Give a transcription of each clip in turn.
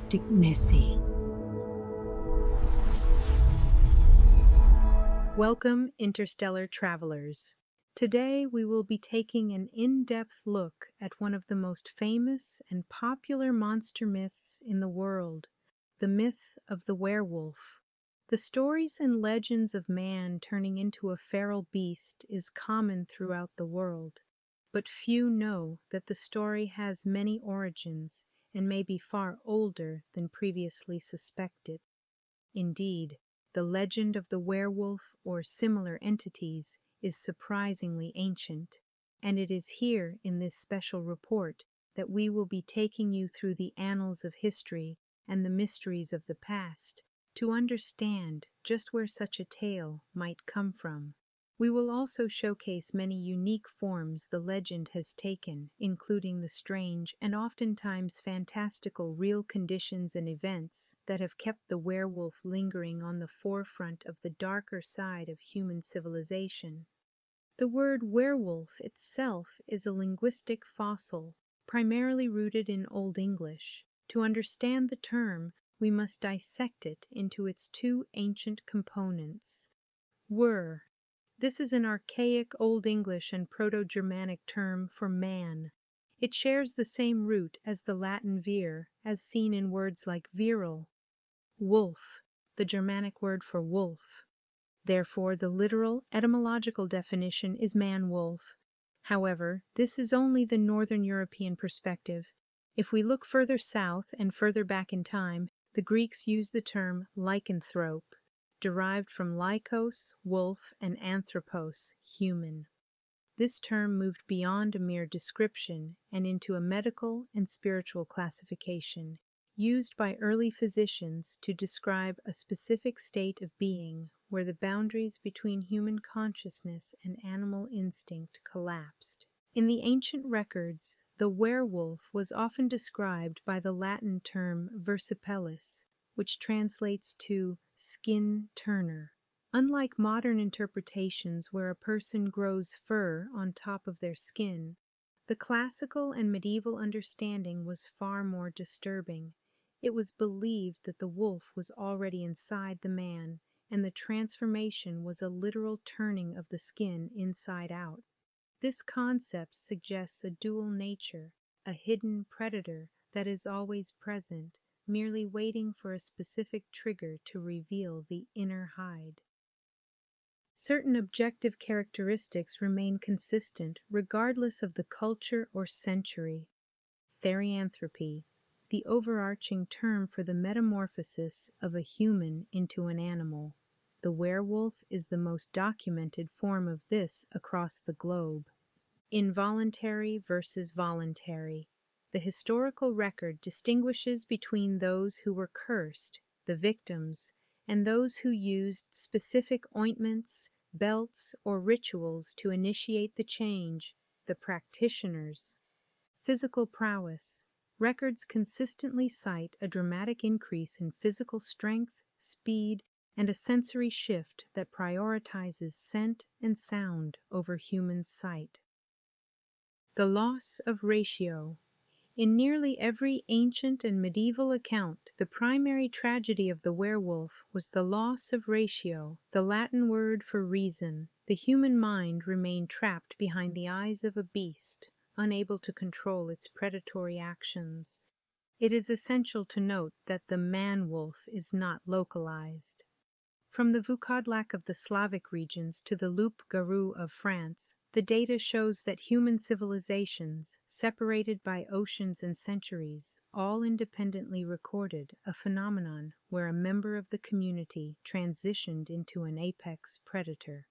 𝑘𝒆𝒓𝒆𝒃. Welcome, interstellar travelers. Today we will be taking an in-depth look at one of the most famous and popular monster myths in the world, the myth of the werewolf. The stories and legends of man turning into a feral beast is common throughout the world, but few know that the story has many origins and may be far older than previously suspected. Indeed, the legend of the werewolf or similar entities is surprisingly ancient, and it is here in this special report that we will be taking you through the annals of history and the mysteries of the past to understand just where such a tale might come from. We will also showcase many unique forms the legend has taken, including the strange and oftentimes fantastical real conditions and events that have kept the werewolf lingering on the forefront of the darker side of human civilization. The word werewolf itself is a linguistic fossil, primarily rooted in Old English. To understand the term, we must dissect it into its two ancient components. Wer. This is an archaic Old English and Proto-Germanic term for man. It shares the same root as the Latin vir, as seen in words like virile. Wolf, the Germanic word for wolf. Therefore, the literal etymological definition is man-wolf. However, this is only the Northern European perspective. If we look further south and further back in time, the Greeks used the term lycanthrope, derived from lykos, wolf, and anthropos, human. This term moved beyond a mere description and into a medical and spiritual classification, used by early physicians to describe a specific state of being where the boundaries between human consciousness and animal instinct collapsed. In the ancient records, the werewolf was often described by the Latin term versipellis, which translates to skin turner. Unlike modern interpretations where a person grows fur on top of their skin, the classical and medieval understanding was far more disturbing. It was believed that the wolf was already inside the man, and the transformation was a literal turning of the skin inside out. This concept suggests a dual nature, a hidden predator that is always present, merely waiting for a specific trigger to reveal the inner hide. Certain objective characteristics remain consistent regardless of the culture or century. Therianthropy, the overarching term for the metamorphosis of a human into an animal. The werewolf is the most documented form of this across the globe. Involuntary versus voluntary. The historical record distinguishes between those who were cursed, the victims, and those who used specific ointments, belts, or rituals to initiate the change, the practitioners. Physical prowess. Records consistently cite a dramatic increase in physical strength, speed, and a sensory shift that prioritizes scent and sound over human sight. The loss of ratio. In nearly every ancient and medieval account, the primary tragedy of the werewolf was the loss of ratio, the Latin word for reason. The human mind remained trapped behind the eyes of a beast, unable to control its predatory actions. It is essential to note that the man-wolf is not localized. From the 𝑣ukodlak of the Slavic regions to the loup-garou of France, the data shows that human civilizations, separated by oceans and centuries, all independently recorded a phenomenon where a member of the community transitioned into an apex predator.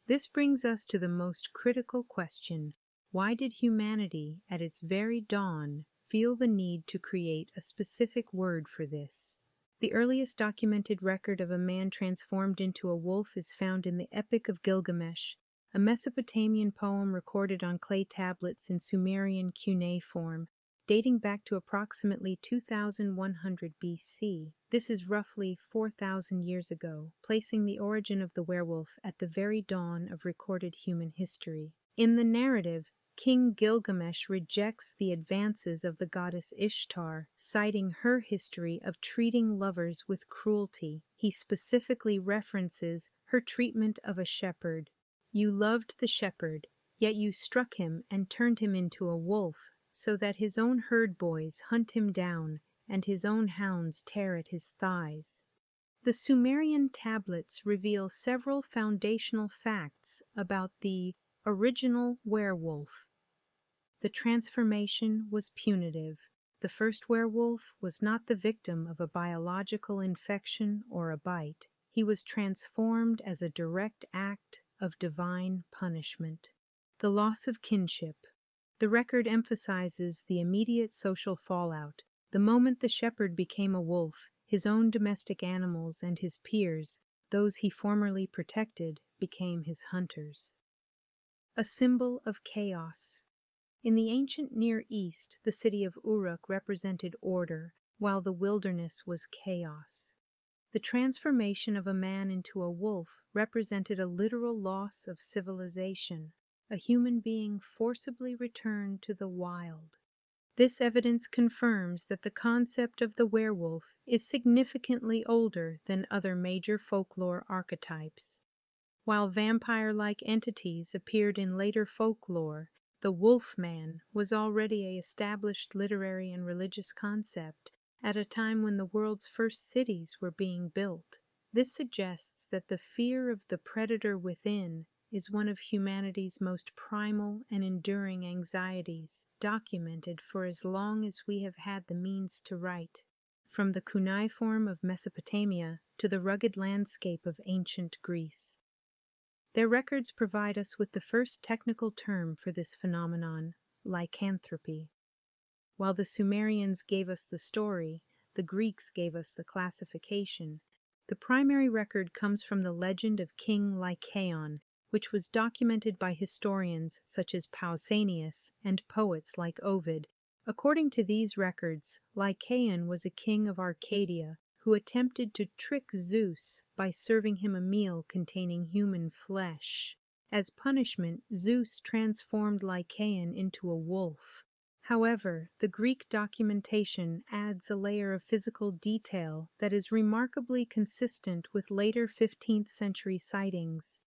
This brings us to the most critical question: why did humanity, at its very dawn, feel the need to create a specific word for this? The earliest documented record of a man transformed into a wolf is found in the Epic of Gilgamesh, a Mesopotamian poem recorded on clay tablets in Sumerian cuneiform, dating back to approximately 2100 BC. This is roughly 4,000 years ago, placing the origin of the werewolf at the very dawn of recorded human history. In the narrative, King Gilgamesh rejects the advances of the goddess Ishtar, citing her history of treating lovers with cruelty. He specifically references her treatment of a shepherd. "You loved the shepherd, yet you struck him and turned him into a wolf, so that his own herd boys hunt him down and his own hounds tear at his thighs." The Sumerian tablets reveal several foundational facts about the original werewolf. The transformation was punitive. The first werewolf was not the victim of a biological infection or a bite. He was transformed as a direct act of divine punishment. The loss of kinship. The record emphasizes the immediate social fallout. The moment the shepherd became a wolf, his own domestic animals and his peers, those he formerly protected, became his hunters. A symbol of chaos. In the ancient Near East, the city of Uruk represented order, while the wilderness was chaos. The transformation of a man into a wolf represented a literal loss of civilization, a human being forcibly returned to the wild. This evidence confirms that the concept of the werewolf is significantly older than other major folklore archetypes. While vampire-like entities appeared in later folklore, the wolf-man was already an established literary and religious concept at a time when the world's first cities were being built. This suggests that the fear of the predator within is one of humanity's most primal and enduring anxieties, documented for as long as we have had the means to write, from the cuneiform of Mesopotamia to the rugged landscape of ancient Greece. Their records provide us with the first technical term for this phenomenon, lycanthropy. While the Sumerians gave us the story, the Greeks gave us the classification. The primary record comes from the legend of King Lycaon, which was documented by historians such as Pausanias and poets like Ovid. According to these records, Lycaon was a king of Arcadia who attempted to trick Zeus by serving him a meal containing human flesh. As punishment, Zeus transformed Lycaon into a wolf. However, the Greek documentation adds a layer of physical detail that is remarkably consistent with later 15th century sightings.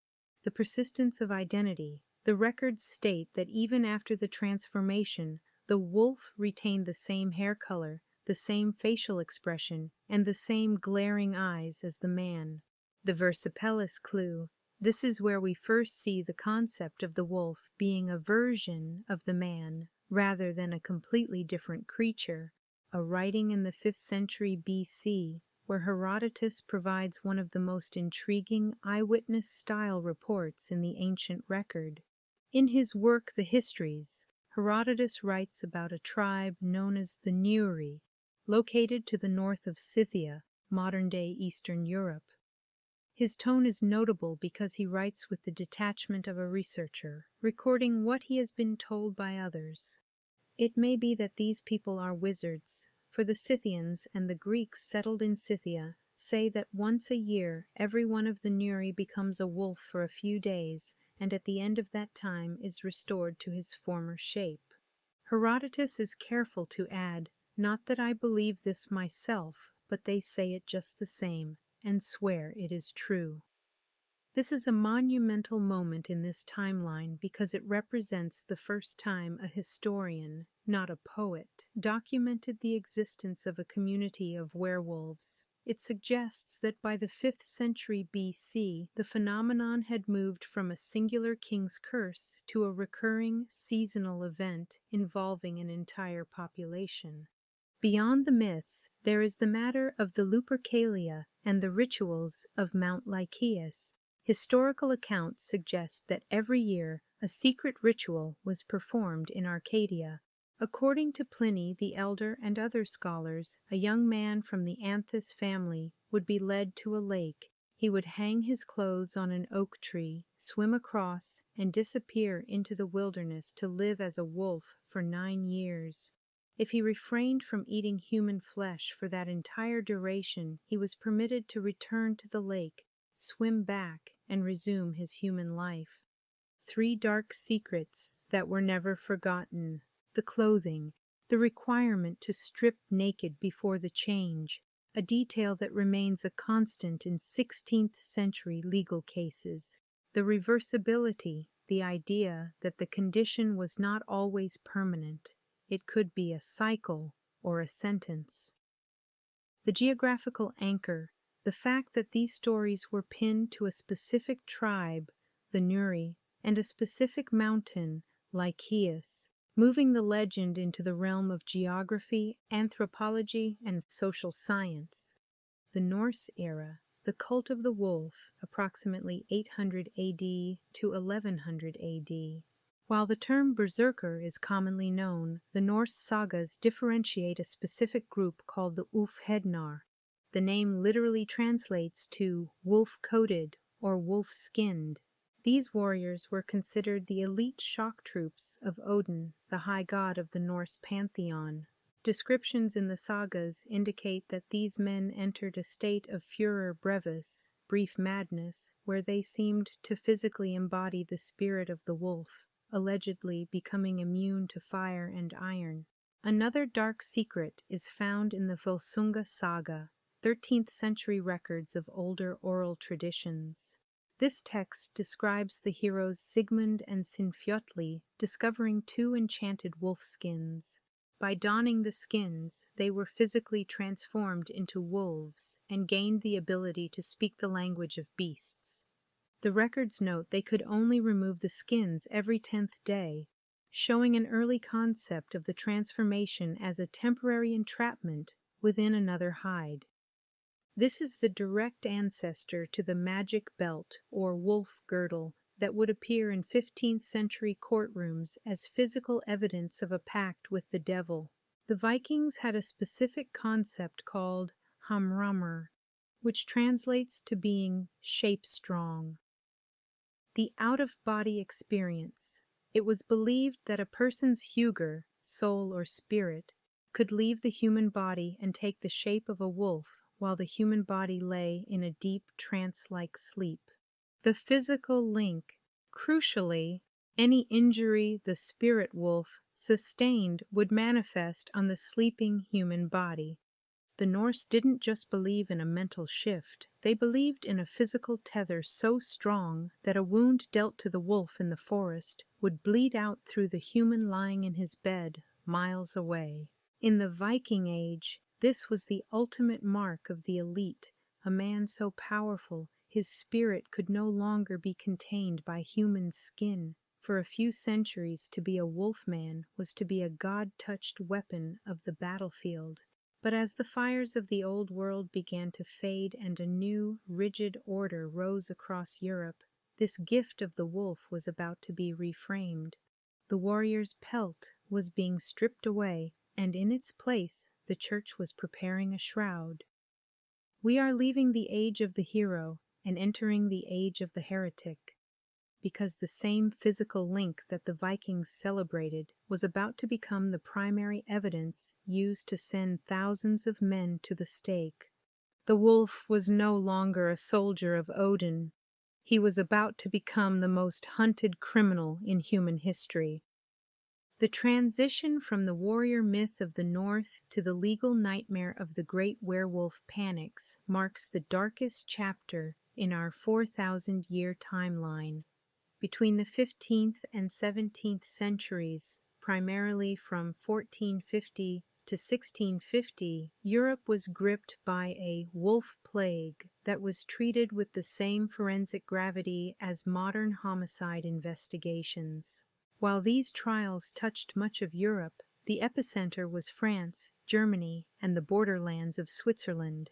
The persistence of identity. The records state that even after the transformation, the wolf retained the same hair color, the same facial expression, and the same glaring eyes as the man. The Versipellis clue. This is where we first see the concept of the wolf being a version of the man, rather than a completely different creature. A writing in the 5th century BC, where Herodotus provides one of the most intriguing eyewitness-style reports in the ancient record. In his work The Histories, Herodotus writes about a tribe known as the Neuri, located to the north of Scythia, modern-day Eastern Europe. His tone is notable because he writes with the detachment of a researcher, recording what he has been told by others. It may be that these people are wizards, for the Scythians and the Greeks settled in Scythia say that once a year every one of the Neuri becomes a wolf for a few days, and at the end of that time is restored to his former shape. Herodotus is careful to add, "Not that I believe this myself, but they say it just the same, and swear it is true." This is a monumental moment in this timeline because it represents the first time a historian, not a poet, documented the existence of a community of werewolves. It suggests that by the 5th century BC, the phenomenon had moved from a singular king's curse to a recurring seasonal event involving an entire population. Beyond the myths, there is the matter of the Lupercalia and the rituals of Mount Lycaeus. Historical accounts suggest that every year a secret ritual was performed in Arcadia. According to Pliny the Elder and other scholars, a young man from the Anthus family would be led to a lake. He would hang his clothes on an oak tree, swim across, and disappear into the wilderness to live as a wolf for 9 years. If he refrained from eating human flesh for that entire duration, he was permitted to return to the lake, swim back, and resume his human life. 3 dark secrets that were never forgotten: the clothing, the requirement to strip naked before the change, a detail that remains a constant in 16th century legal cases; the reversibility, the idea that the condition was not always permanent, it could be a cycle or a sentence; the geographical anchor, the fact that these stories were pinned to a specific tribe, the Nuri, and a specific mountain, Lycaeus, moving the legend into the realm of geography, anthropology, and social science; the Norse era, the cult of the wolf, approximately 800 AD to 1100 AD. While the term berserker is commonly known, the Norse sagas differentiate a specific group called the Ulfhednar. The name literally translates to wolf-coated or wolf-skinned. These warriors were considered the elite shock troops of Odin, the high god of the Norse pantheon. Descriptions in the sagas indicate that these men entered a state of furor brevis, brief madness, where they seemed to physically embody the spirit of the wolf, allegedly becoming immune to fire and iron. Another dark secret is found in the Volsunga saga, 13th century records of older oral traditions. This text describes the heroes Sigmund and Sinfjotli discovering 2 enchanted wolf skins. By donning the skins, they were physically transformed into wolves and gained the ability to speak the language of beasts. The records note they could only remove the skins every 10th day, showing an early concept of the transformation as a temporary entrapment within another hide. This is the direct ancestor to the magic belt or wolf girdle that would appear in 15th century courtrooms as physical evidence of a pact with the devil. The Vikings had a specific concept called hamramr, which translates to being shape-strong. The out-of-body experience. It was believed that a person's hugr, soul or spirit, could leave the human body and take the shape of a wolf while the human body lay in a deep trance-like sleep. The physical link. Crucially, any injury the spirit wolf sustained would manifest on the sleeping human body. The Norse didn't just believe in a mental shift, they believed in a physical tether so strong that a wound dealt to the wolf in the forest would bleed out through the human lying in his bed miles away. In the Viking Age, this was the ultimate mark of the elite, a man so powerful his spirit could no longer be contained by human skin. For a few centuries, to be a wolfman was to be a god-touched weapon of the battlefield. But as the fires of the old world began to fade and a new, rigid order rose across Europe, this gift of the wolf was about to be reframed. The warrior's pelt was being stripped away, and in its place the church was preparing a shroud. We are leaving the age of the hero and entering the age of the heretic, because the same physical link that the Vikings celebrated was about to become the primary evidence used to send thousands of men to the stake. The wolf was no longer a soldier of Odin. He was about to become the most hunted criminal in human history. The transition from the warrior myth of the North to the legal nightmare of the great werewolf panics marks the darkest chapter in our 4,000-year timeline. Between the 15th and 17th centuries, primarily from 1450 to 1650, Europe was gripped by a wolf plague that was treated with the same forensic gravity as modern homicide investigations. While these trials touched much of Europe, the epicenter was France, Germany, and the borderlands of Switzerland.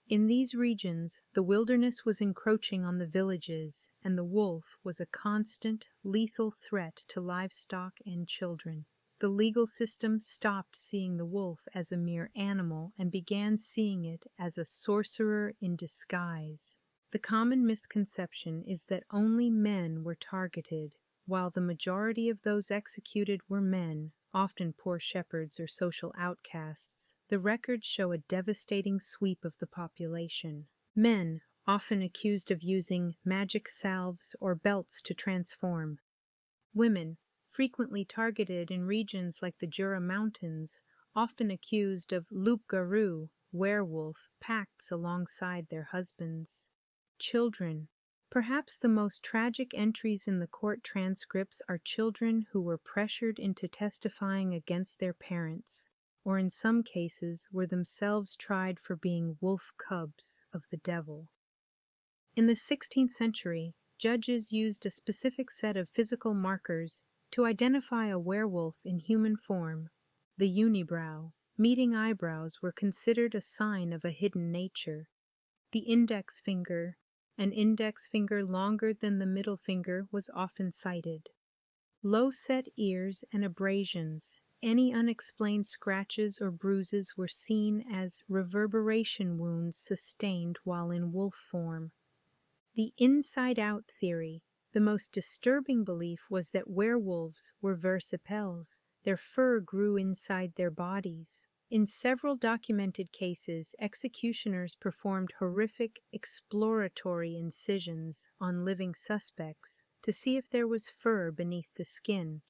In these regions, the wilderness was encroaching on the villages, and the wolf was a constant, lethal threat to livestock and children. The legal system stopped seeing the wolf as a mere animal and began seeing it as a sorcerer in disguise. The common misconception is that only men were targeted. While the majority of those executed were men, often poor shepherds or social outcasts, the records show a devastating sweep of the population. Men, often accused of using magic salves or belts to transform. Women, frequently targeted in regions like the Jura Mountains, often accused of loup-garou, werewolf, pacts alongside their husbands. Children. Perhaps the most tragic entries in the court transcripts are children who were pressured into testifying against their parents, or in some cases were themselves tried for being wolf cubs of the devil. In the 16th century, judges used a specific set of physical markers to identify a werewolf in human form. The unibrow, meeting eyebrows, were considered a sign of a hidden nature. The index finger, an index finger longer than the middle finger, was often cited. Low-set ears and abrasions, any unexplained scratches or bruises were seen as reverberation wounds sustained while in wolf form. The inside-out theory. The most disturbing belief was that werewolves were versipels. Their fur grew inside their bodies. In several documented cases, executioners performed horrific exploratory incisions on living suspects to see if there was fur beneath the skin.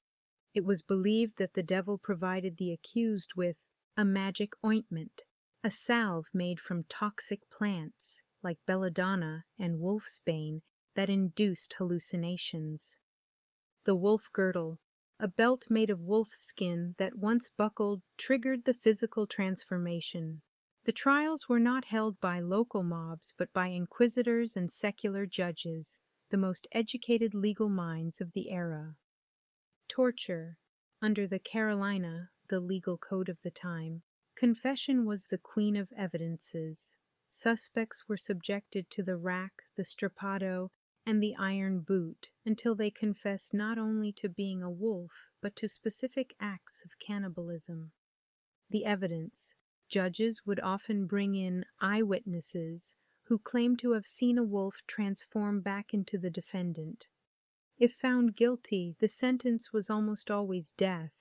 It was believed that the devil provided the accused with a magic ointment, a salve made from toxic plants like belladonna and wolfsbane that induced hallucinations. The wolf girdle, a belt made of wolf skin that once buckled, triggered the physical transformation. The trials were not held by local mobs but by inquisitors and secular judges, the most educated legal minds of the era. Torture. Under the Carolina, the legal code of the time, confession was the queen of evidences. Suspects were subjected to the rack, the strappado, and the iron boot until they confessed not only to being a wolf but to specific acts of cannibalism. The evidence. Judges would often bring in eyewitnesses who claimed to have seen a wolf transform back into the defendant. If found guilty, the sentence was almost always death,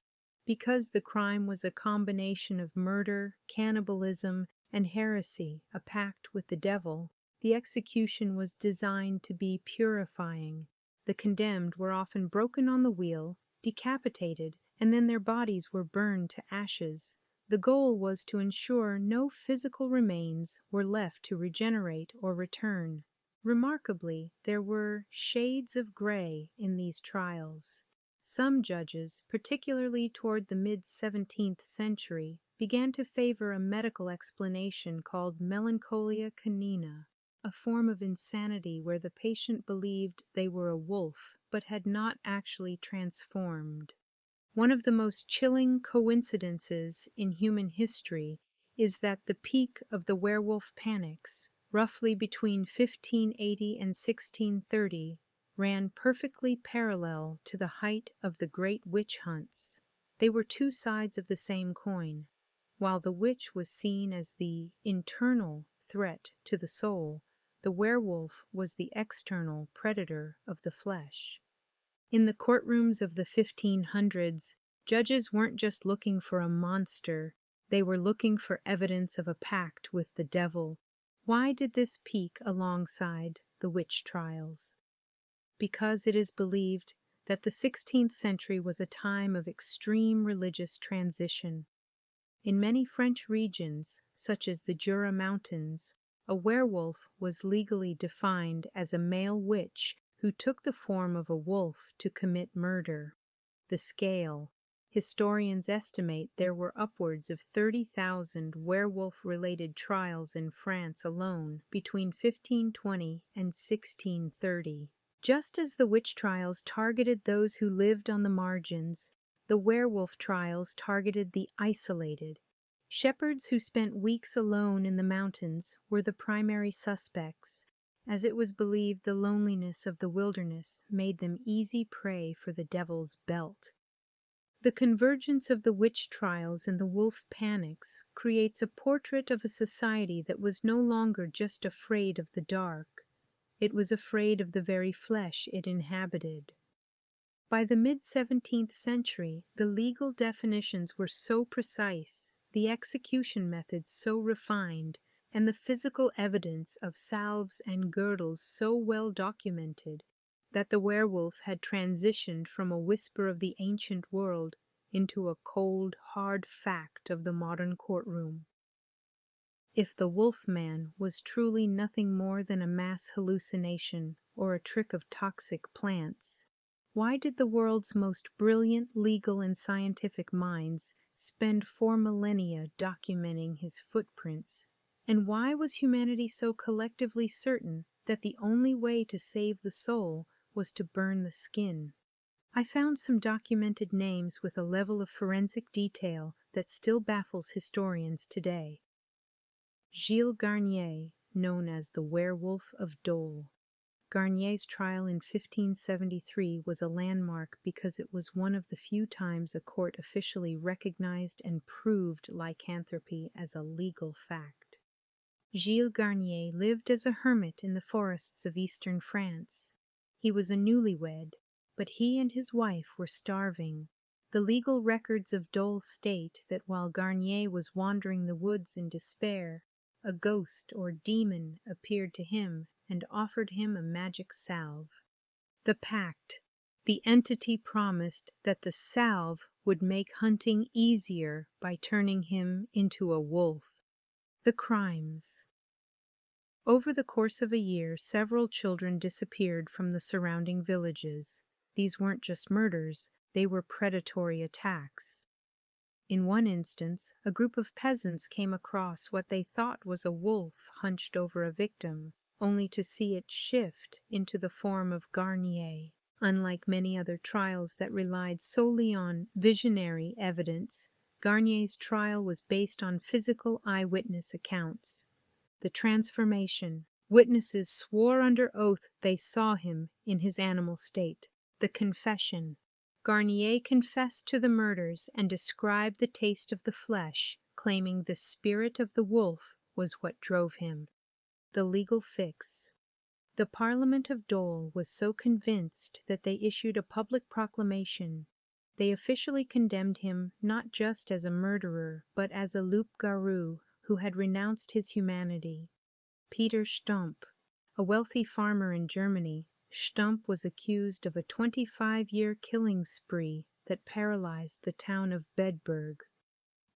because the crime was a combination of murder, cannibalism, and heresy, a pact with the devil. The execution was designed to be purifying. The condemned were often broken on the wheel, decapitated, and then their bodies were burned to ashes. The goal was to ensure no physical remains were left to regenerate or return. Remarkably, there were shades of gray in these trials. Some judges, particularly toward the mid-17th century, began to favor a medical explanation called melancholia canina, a form of insanity where the patient believed they were a wolf but had not actually transformed. One of the most chilling coincidences in human history is that the peak of the werewolf panics, roughly between 1580 and 1630, ran perfectly parallel to the height of the great witch hunts. They were two sides of the same coin. While the witch was seen as the internal threat to the soul, the werewolf was the external predator of the flesh. In the courtrooms of the 1500s, judges weren't just looking for a monster, they were looking for evidence of a pact with the devil. Why did this peak alongside the witch trials? Because it is believed that the 16th century was a time of extreme religious transition. In many French regions, such as the Jura Mountains, a werewolf was legally defined as a male witch who took the form of a wolf to commit murder. The scale. Historians estimate there were upwards of 30,000 werewolf-related trials in France alone between 1520 and 1630. Just as the witch trials targeted those who lived on the margins, the werewolf trials targeted the isolated. Shepherds who spent weeks alone in the mountains were the primary suspects, as it was believed the loneliness of the wilderness made them easy prey for the devil's belt. The convergence of the witch trials and the wolf panics creates a portrait of a society that was no longer just afraid of the dark. It was afraid of the very flesh it inhabited. By the mid-17th century, the legal definitions were so precise, the execution methods so refined, and the physical evidence of salves and girdles so well documented, that the werewolf had transitioned from a whisper of the ancient world into a cold, hard fact of the modern courtroom. If the wolf-man was truly nothing more than a mass hallucination or a trick of toxic plants, why did the world's most brilliant legal and scientific minds spend 4 millennia documenting his footprints? And why was humanity so collectively certain that the only way to save the soul was to burn the skin? I found some documented names with a level of forensic detail that still baffles historians today. Gilles Garnier, known as the Werewolf of Dole. Garnier's trial in 1573 was a landmark because it was one of the few times a court officially recognized and proved lycanthropy as a legal fact. Gilles Garnier lived as a hermit in the forests of eastern France. He was a newlywed, but he and his wife were starving. The legal records of Dole state that while Garnier was wandering the woods in despair, a ghost or demon appeared to him and offered him a magic salve. The pact. The entity promised that the salve would make hunting easier by turning him into a wolf. The crimes. Over the course of a year, several children disappeared from the surrounding villages. These weren't just murders, they were predatory attacks. In one instance, a group of peasants came across what they thought was a wolf hunched over a victim, only to see it shift into the form of Garnier. Unlike many other trials that relied solely on visionary evidence, Garnier's trial was based on physical eyewitness accounts. The transformation. Witnesses swore under oath they saw him in his animal state. The confession. Garnier confessed to the murders and described the taste of the flesh, claiming the spirit of the wolf was what drove him. The legal fix. The Parliament of Dole was so convinced that they issued a public proclamation. They officially condemned him not just as a murderer, but as a loup-garou who had renounced his humanity. Peter Stump, a wealthy farmer in Germany, Stump was accused of a 25-year killing spree that paralyzed the town of Bedburg.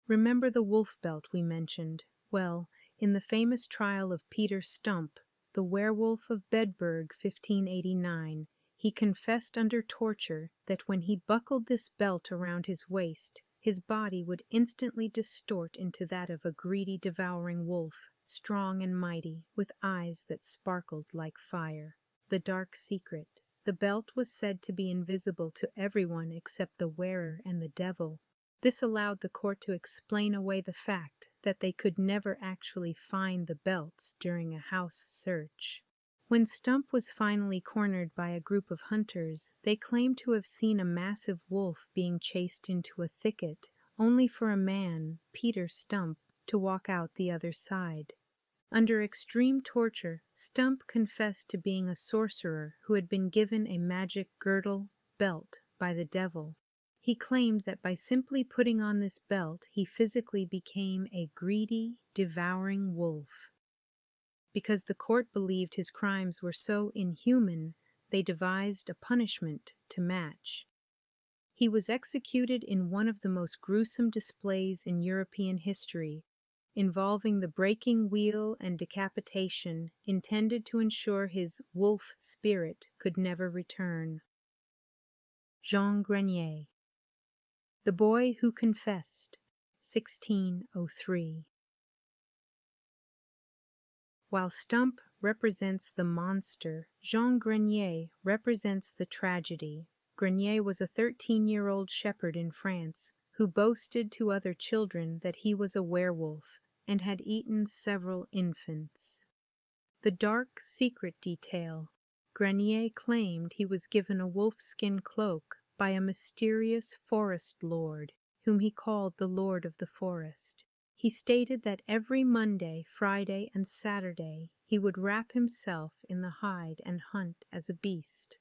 Remember the wolf belt we mentioned? Well, in the famous trial of Peter Stump, the werewolf of Bedburg, 1589, he confessed under torture that when he buckled this belt around his waist, his body would instantly distort into that of a greedy, devouring wolf, strong and mighty, with eyes that sparkled like fire. The dark secret. The belt was said to be invisible to everyone except the wearer and the devil. This allowed the court to explain away the fact that they could never actually find the belts during a house search. When Stump was finally cornered by a group of hunters, they claimed to have seen a massive wolf being chased into a thicket, only for a man, Peter Stump, to walk out the other side. Under extreme torture, Stump confessed to being a sorcerer who had been given a magic girdle, belt, by the devil. He claimed that by simply putting on this belt, he physically became a greedy, devouring wolf. Because the court believed his crimes were so inhuman, they devised a punishment to match. He was executed in one of the most gruesome displays in European history, involving the breaking wheel and decapitation intended to ensure his wolf spirit could never return. Jean Grenier. The Boy Who Confessed, 1603. While Stump represents the monster, Jean Grenier represents the tragedy. Grenier was a 13-year-old shepherd in France who boasted to other children that he was a werewolf and had eaten several infants. The dark secret detail. Grenier claimed he was given a wolfskin cloak by a mysterious forest lord, whom he called the Lord of the Forest. He stated that every Monday, Friday, and Saturday he would wrap himself in the hide and hunt as a beast.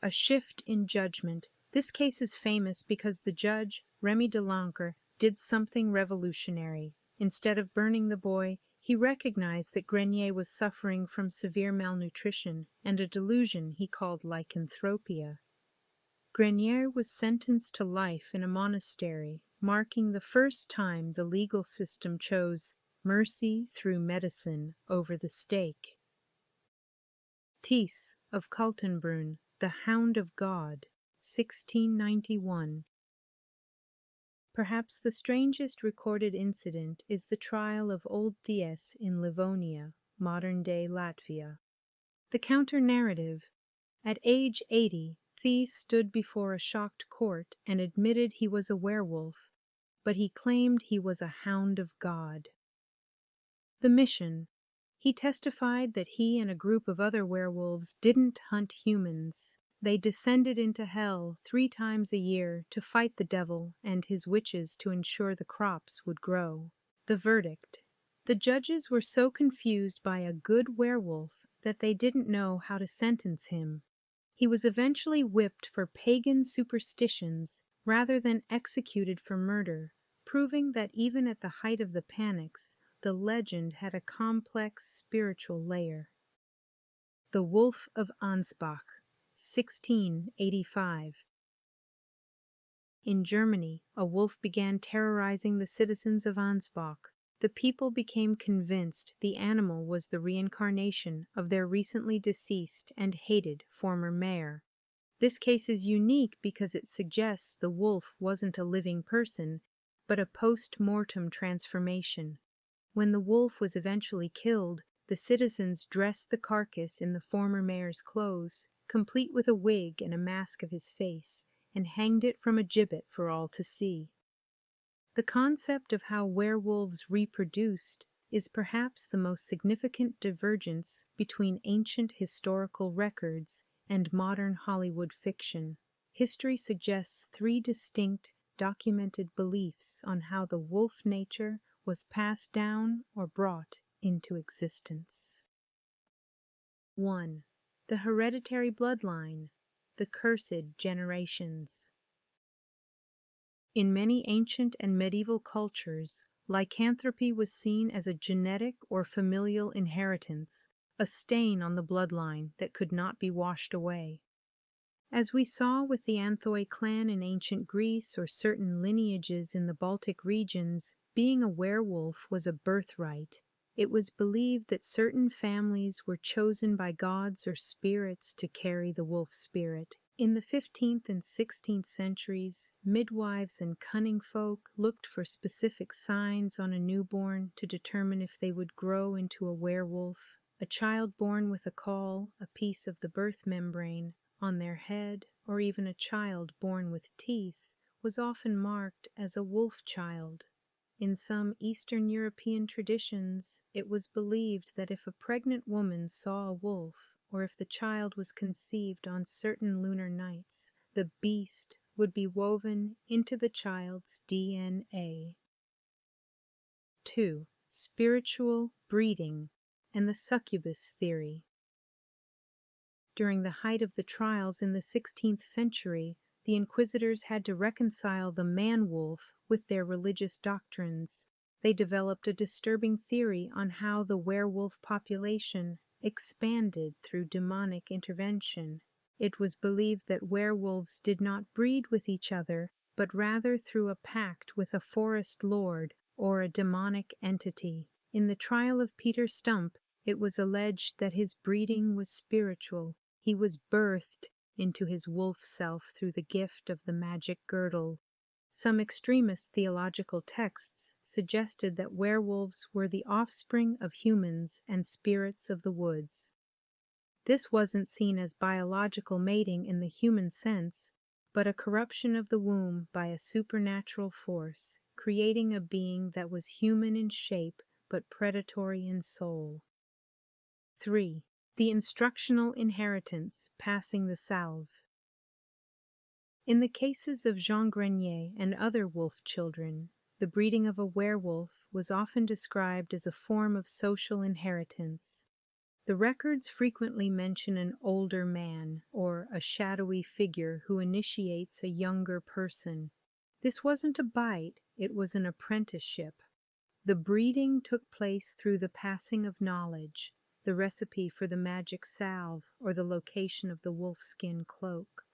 A shift in judgment. This case is famous because the judge, Remy de Lancre, did something revolutionary. Instead of burning the boy, He recognized that Grenier was suffering from severe malnutrition and a delusion he called lycanthropy. Grenier was sentenced to life in a monastery, marking the first time the legal system chose mercy through medicine over the stake. Thys of Kaltenbrunn, the Hound of God, 1691. Perhaps the strangest recorded incident is the trial of old Thys in Livonia, modern-day Latvia. The counter-narrative: at age 80, Thys stood before a shocked court and admitted he was a werewolf, but he claimed he was a hound of God. The mission: he testified that he and a group of other werewolves didn't hunt humans. They descended into hell 3 times a year to fight the devil and his witches to ensure the crops would grow. The verdict: the judges were so confused by a good werewolf that they didn't know how to sentence him. He was eventually whipped for pagan superstitions rather than executed for murder, proving that even at the height of the panics, the legend had a complex spiritual layer. The Wolf of Ansbach, 1685. In Germany, a wolf began terrorizing the citizens of Ansbach. The people became convinced the animal was the reincarnation of their recently deceased and hated former mayor. This case is unique because it suggests the wolf wasn't a living person, but a post-mortem transformation. When the wolf was eventually killed, the citizens dressed the carcass in the former mayor's clothes, complete with a wig and a mask of his face, and hanged it from a gibbet for all to see. The concept of how werewolves reproduced is perhaps the most significant divergence between ancient historical records and modern Hollywood fiction. History suggests 3 distinct, documented beliefs on how the wolf nature was passed down or brought into existence. 1. The hereditary bloodline, the cursed generations. In many ancient and medieval cultures, lycanthropy was seen as a genetic or familial inheritance, a stain on the bloodline that could not be washed away. As we saw with the Anthoi clan in ancient Greece or certain lineages in the Baltic regions, being a werewolf was a birthright. It was believed that certain families were chosen by gods or spirits to carry the wolf spirit. In the 15th and 16th centuries, midwives and cunning folk looked for specific signs on a newborn to determine if they would grow into a werewolf. A child born with a caul, a piece of the birth membrane, on their head, or even a child born with teeth, was often marked as a wolf child. In some Eastern European traditions, it was believed that if a pregnant woman saw a wolf, or if the child was conceived on certain lunar nights, the beast would be woven into the child's DNA. 2. Spiritual breeding and the succubus theory. During the height of the trials in the 16th century, the inquisitors had to reconcile the man-wolf with their religious doctrines. They developed a disturbing theory on how the werewolf population expanded through demonic intervention. It was believed that werewolves did not breed with each other, but rather through a pact with a forest lord or a demonic entity. In the trial of Peter Stump, it was alleged that his breeding was spiritual. He was birthed into his wolf self through the gift of the magic girdle. Some extremist theological texts suggested that werewolves were the offspring of humans and spirits of the woods. This wasn't seen as biological mating in the human sense, but a corruption of the womb by a supernatural force, creating a being that was human in shape but predatory in soul. 3. The instructional inheritance, passing the salve. In the cases of Jean Grenier and other wolf children, the breeding of a werewolf was often described as a form of social inheritance. The records frequently mention an older man or a shadowy figure who initiates a younger person. This wasn't a bite, it was an apprenticeship. The breeding took place through the passing of knowledge, the recipe for the magic salve or the location of the wolfskin cloak.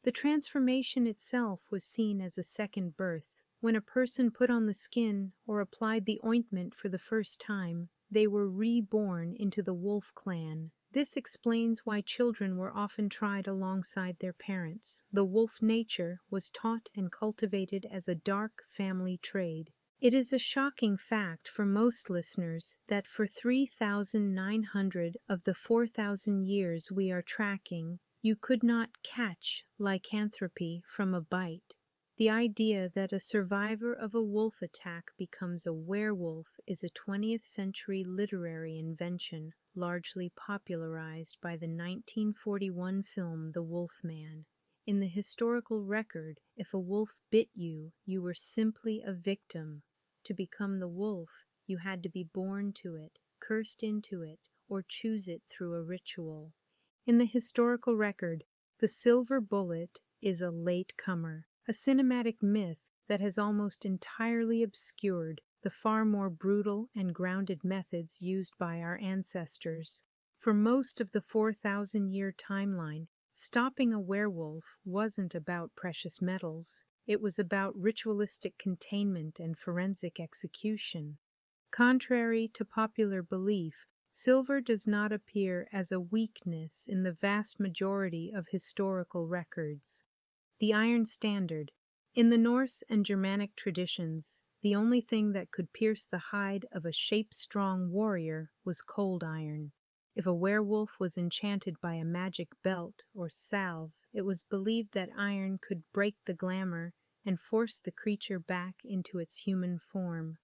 The transformation itself was seen as a second birth. When a person put on the skin or applied the ointment for the first time, they were reborn into the wolf clan. This explains why children were often tried alongside their parents. The wolf nature was taught and cultivated as a dark family trait. It is a shocking fact for most listeners that for 3,900 of the 4,000 years we are tracking, you could not catch lycanthropy from a bite. The idea that a survivor of a wolf attack becomes a werewolf is a 20th century literary invention, largely popularized by the 1941 film The Wolfman. In the historical record, if a wolf bit you, you were simply a victim. To become the wolf, you had to be born to it, cursed into it, or choose it through a ritual. In the historical record, the silver bullet is a late comer, a cinematic myth that has almost entirely obscured the far more brutal and grounded methods used by our ancestors. For most of the 4,000-year timeline, stopping a werewolf wasn't about precious metals. It was about ritualistic containment and forensic execution. Contrary to popular belief, silver does not appear as a weakness in the vast majority of historical records. The iron standard. In the Norse and Germanic traditions, the only thing that could pierce the hide of a shape-strong warrior was cold iron. If a werewolf was enchanted by a magic belt or salve, it was believed that iron could break the glamour and force the creature back into its human form.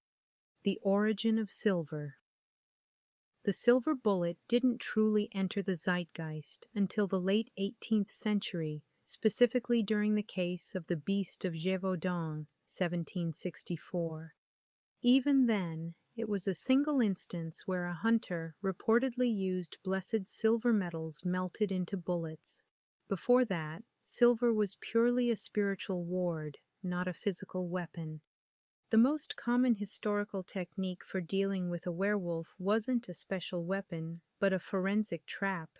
The origin of silver. The silver bullet didn't truly enter the zeitgeist until the late 18th century, specifically during the case of the Beast of Gévaudan, 1764. Even then, it was a single instance where a hunter reportedly used blessed silver metals melted into bullets. Before that, silver was purely a spiritual ward, not a physical weapon. The most common historical technique for dealing with a werewolf wasn't a special weapon, but a forensic trap.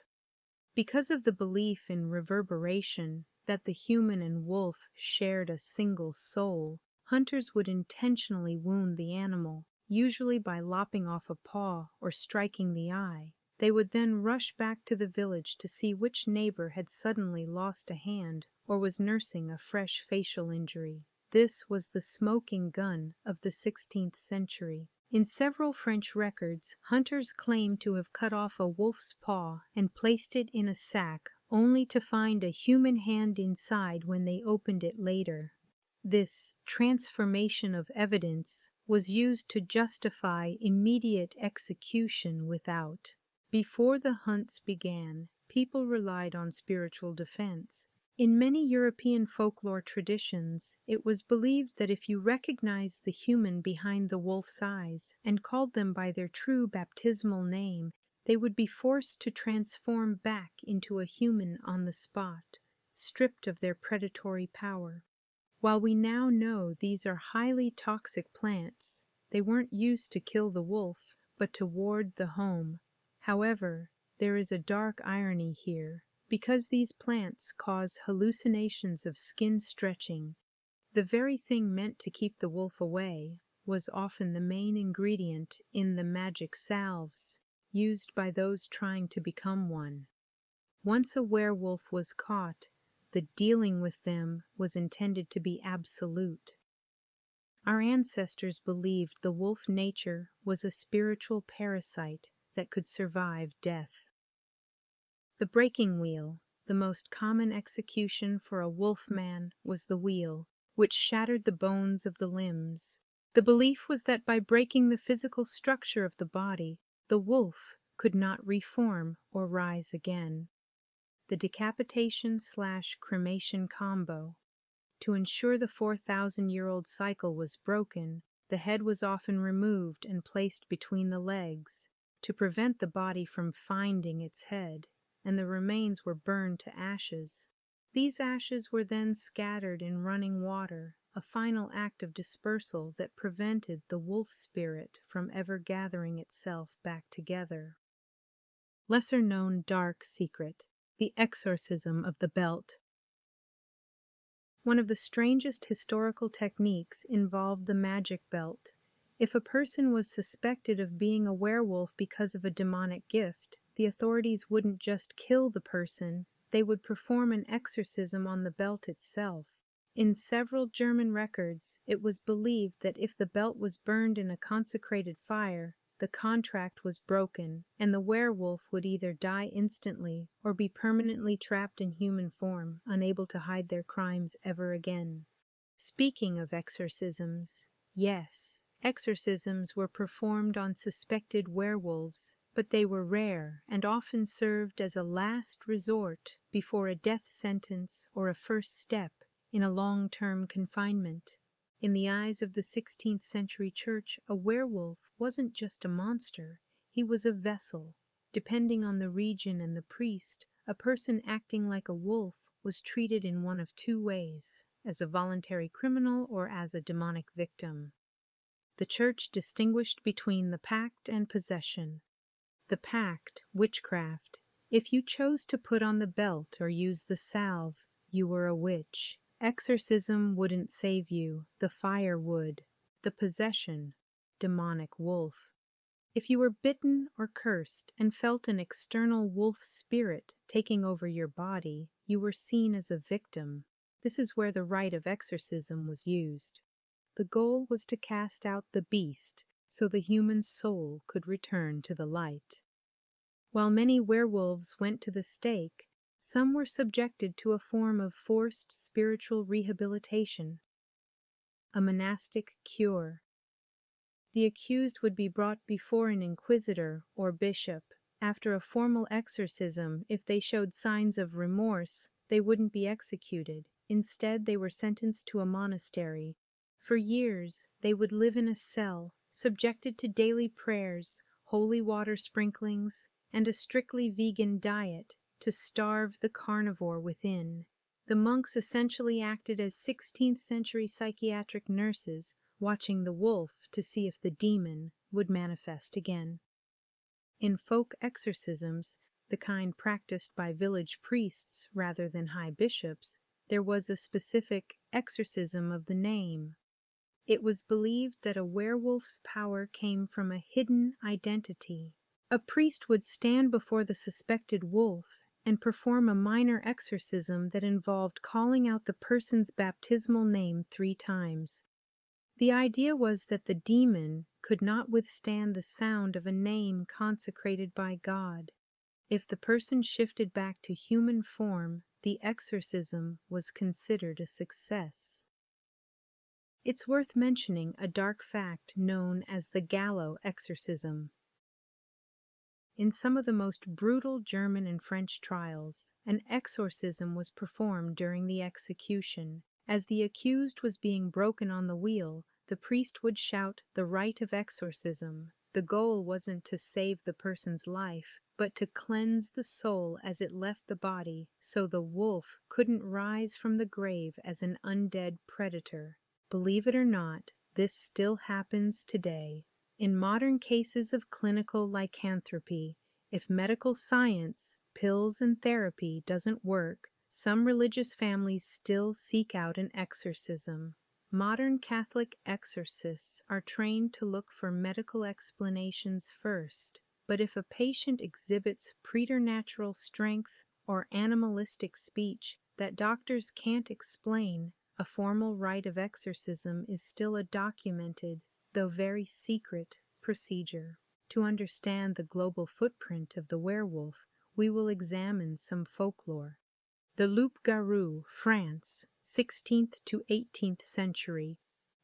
Because of the belief in reverberation, that the human and wolf shared a single soul, hunters would intentionally wound the animal, usually by lopping off a paw or striking the eye. They would then rush back to the village to see which neighbor had suddenly lost a hand or was nursing a fresh facial injury. This was the smoking gun of the 16th century. In several French records, hunters claim to have cut off a wolf's paw and placed it in a sack, only to find a human hand inside when they opened it later. This transformation of evidence was used to justify immediate execution without. Before the hunts began, people relied on spiritual defense. In many European folklore traditions, it was believed that if you recognized the human behind the wolf's eyes and called them by their true baptismal name, they would be forced to transform back into a human on the spot, stripped of their predatory power. While we now know these are highly toxic plants, they weren't used to kill the wolf, but to ward the home. However, there is a dark irony here. Because these plants cause hallucinations of skin stretching, the very thing meant to keep the wolf away was often the main ingredient in the magic salves used by those trying to become one. Once a werewolf was caught, the dealing with them was intended to be absolute. Our ancestors believed the wolf nature was a spiritual parasite that could survive death. The breaking wheel. The most common execution for a wolf-man was the wheel, which shattered the bones of the limbs. The belief was that by breaking the physical structure of the body, the wolf could not reform or rise again. The decapitation/cremation combo. To ensure the 4,000-year-old cycle was broken, the head was often removed and placed between the legs to prevent the body from finding its head, and the remains were burned to ashes. These ashes were then scattered in running water, a final act of dispersal that prevented the wolf spirit from ever gathering itself back together. Lesser-known dark secret: the exorcism of the belt. One of the strangest historical techniques involved the magic belt. If a person was suspected of being a werewolf because of a demonic gift, the authorities wouldn't just kill the person, they would perform an exorcism on the belt itself. In several German records, it was believed that if the belt was burned in a consecrated fire, the contract was broken, and the werewolf would either die instantly or be permanently trapped in human form, unable to hide their crimes ever again. Speaking of exorcisms, yes, exorcisms were performed on suspected werewolves, but they were rare and often served as a last resort before a death sentence or a first step in a long-term confinement. In the eyes of the 16th century church, a werewolf wasn't just a monster, he was a vessel. Depending on the region and the priest, a person acting like a wolf was treated in one of two ways: as a voluntary criminal or as a demonic victim. The church distinguished between the pact and possession. The pact, witchcraft. If you chose to put on the belt or use the salve, you were a witch. Exorcism wouldn't save you, the fire would. The possession, demonic wolf. If you were bitten or cursed and felt an external wolf spirit taking over your body, you were seen as a victim. This is where the rite of exorcism was used. The goal was to cast out the beast so the human soul could return to the light. While many werewolves went to the stake, some were subjected to a form of forced spiritual rehabilitation, a monastic cure. The accused would be brought before an inquisitor or bishop. After a formal exorcism, if they showed signs of remorse, they wouldn't be executed. Instead, they were sentenced to a monastery. For years, they would live in a cell, subjected to daily prayers, holy water sprinklings, and a strictly vegan diet to starve the carnivore within. The monks essentially acted as 16th century psychiatric nurses, watching the wolf to see if the demon would manifest again. In folk exorcisms, the kind practiced by village priests rather than high bishops, there was a specific exorcism of the name. It was believed that a werewolf's power came from a hidden identity. A priest would stand before the suspected wolf and perform a minor exorcism that involved calling out the person's baptismal name 3 times. The idea was that the demon could not withstand the sound of a name consecrated by God. If the person shifted back to human form, the exorcism was considered a success. It's worth mentioning a dark fact known as the gallows exorcism. In some of the most brutal German and French trials, an exorcism was performed during the execution. As the accused was being broken on the wheel, the priest would shout the rite of exorcism. The goal wasn't to save the person's life, but to cleanse the soul as it left the body, so the wolf couldn't rise from the grave as an undead predator. Believe it or not, this still happens today. In modern cases of clinical lycanthropy, if medical science, pills and therapy doesn't work, some religious families still seek out an exorcism. Modern Catholic exorcists are trained to look for medical explanations first, but if a patient exhibits preternatural strength or animalistic speech that doctors can't explain, a formal rite of exorcism is still a documented, though very secret, procedure. To understand the global footprint of the werewolf, we will examine some folklore. The loup-garou, France, 16th to 18th century.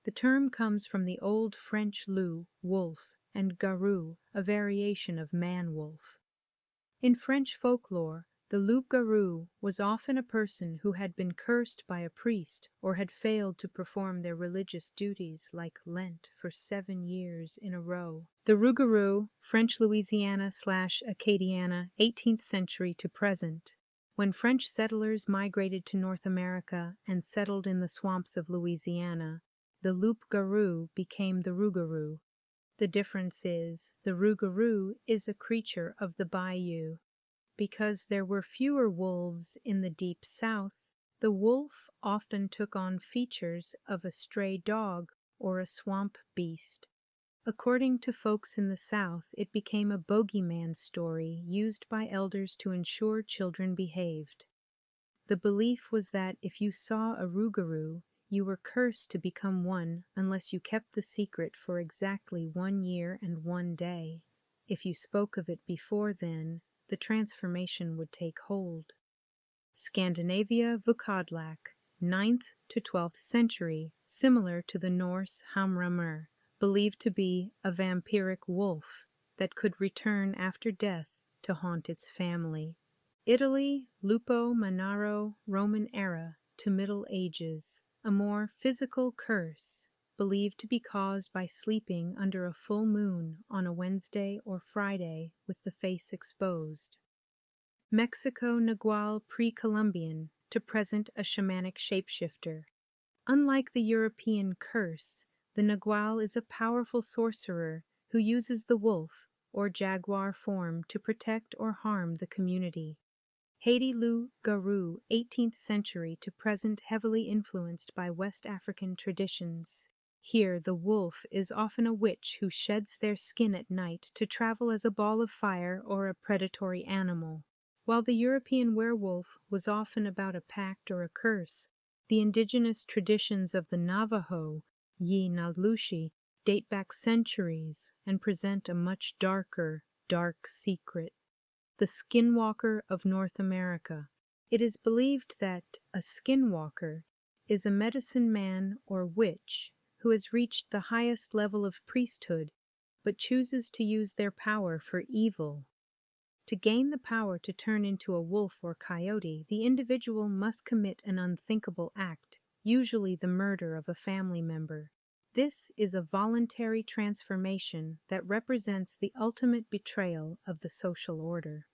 The term comes from the Old French loup, wolf, and garou, a variation of man-wolf. In French folklore, the loup-garou was often a person who had been cursed by a priest or had failed to perform their religious duties like Lent for 7 years in a row. The rougarou, French Louisiana/Acadiana, 18th century to present. When French settlers migrated to North America and settled in the swamps of Louisiana, the loup-garou became the rougarou. The difference is, the rougarou is a creature of the bayou. Because there were fewer wolves in the deep South, the wolf often took on features of a stray dog or a swamp beast. According to folks in the South, it became a bogeyman story used by elders to ensure children behaved. The belief was that if you saw a rougarou, you were cursed to become one unless you kept the secret for exactly 1 year and 1 day. If you spoke of it before then, the transformation would take hold. Scandinavia Vukodlak, 9th to 12th century, similar to the Norse Hamramr, believed to be a vampiric wolf that could return after death to haunt its family. Italy, Lupo Manaro, Roman era to Middle Ages, a more physical curse, believed to be caused by sleeping under a full moon on a Wednesday or Friday with the face exposed. Mexico Nagual pre-Columbian, to present a shamanic shapeshifter. Unlike the European curse, the Nagual is a powerful sorcerer who uses the wolf or jaguar form to protect or harm the community. Haiti loup-garou, 18th century to present, heavily influenced by West African traditions. Here the wolf is often a witch who sheds their skin at night to travel as a ball of fire or a predatory animal. While the European werewolf was often about a pact or a curse, the indigenous traditions of the Navajo, 𝑦i-naldushi, date back centuries and present a much darker, dark secret. The skinwalker of North America. It is believed that a skinwalker is a medicine man or witch who has reached the highest level of priesthood but chooses to use their power for evil. To gain the power to turn into a wolf or coyote, the individual must commit an unthinkable act, usually the murder of a family member. This is a voluntary transformation that represents the ultimate betrayal of the social order.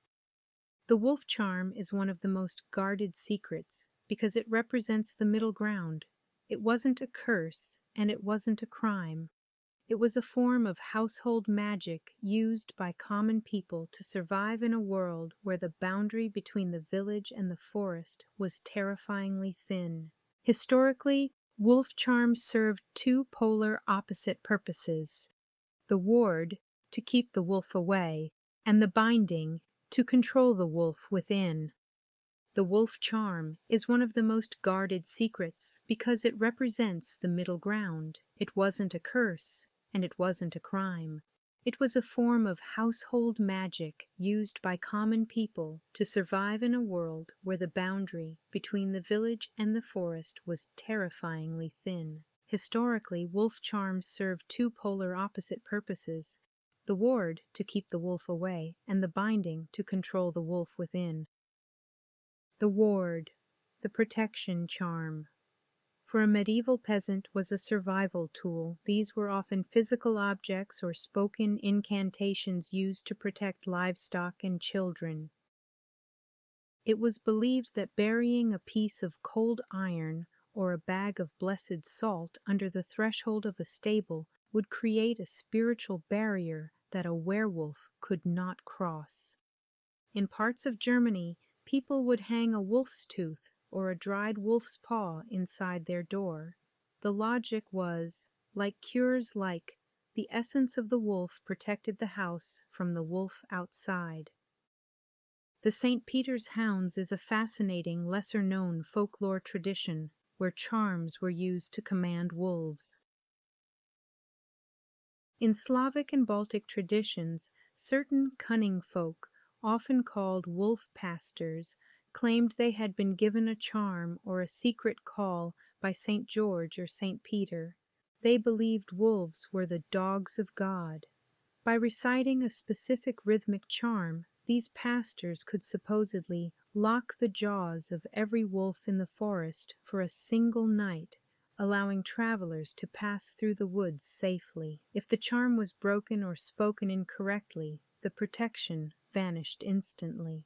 The wolf charm is one of the most guarded secrets because it represents the middle ground. It wasn't a curse and it wasn't a crime. It was a form of household magic used by common people to survive in a world where the boundary between the village and the forest was terrifyingly thin. Historically, wolf charms served two polar opposite purposes: the ward, to keep the wolf away, and the binding, to control the wolf within. The wolf charm is one of the most guarded secrets because it represents the middle ground. It wasn't a curse, and it wasn't a crime. It was a form of household magic used by common people to survive in a world where the boundary between the village and the forest was terrifyingly thin. Historically, wolf charms served two polar opposite purposes: the ward, to keep the wolf away, and the binding, to control the wolf within. The ward, the protection charm. For a medieval peasant was a survival tool. These were often physical objects or spoken incantations used to protect livestock and children. It was believed that burying a piece of cold iron or a bag of blessed salt under the threshold of a stable would create a spiritual barrier that a werewolf could not cross. In parts of Germany, people would hang a wolf's tooth or a dried wolf's paw inside their door. The logic was, like cures like, the essence of the wolf protected the house from the wolf outside. The St. Peter's Hounds is a fascinating, lesser-known folklore tradition where charms were used to command wolves. In Slavic and Baltic traditions, certain cunning folk, often called wolf pastors, claimed they had been given a charm or a secret call by St. George or St. Peter. They believed wolves were the dogs of God. By reciting a specific rhythmic charm, these pastors could supposedly lock the jaws of every wolf in the forest for a single night, allowing travelers to pass through the woods safely. If the charm was broken or spoken incorrectly, the protection vanished instantly.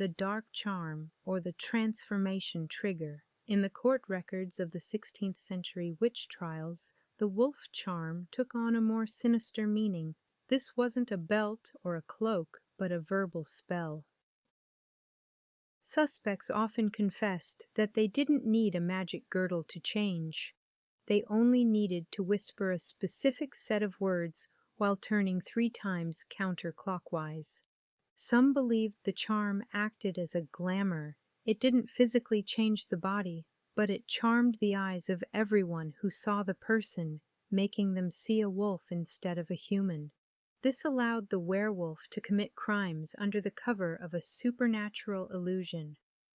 the dark charm or the transformation trigger. In the court records of the 16th century witch trials, the wolf charm took on a more sinister meaning. This wasn't a belt or a cloak, but a verbal spell. Suspects often confessed that they didn't need a magic girdle to change. They only needed to whisper a specific set of words while turning 3 times counterclockwise. Some believed the charm acted as a glamour. It didn't physically change the body, but it charmed the eyes of everyone who saw the person, making them see a wolf instead of a human. This allowed the werewolf to commit crimes under the cover of a supernatural illusion.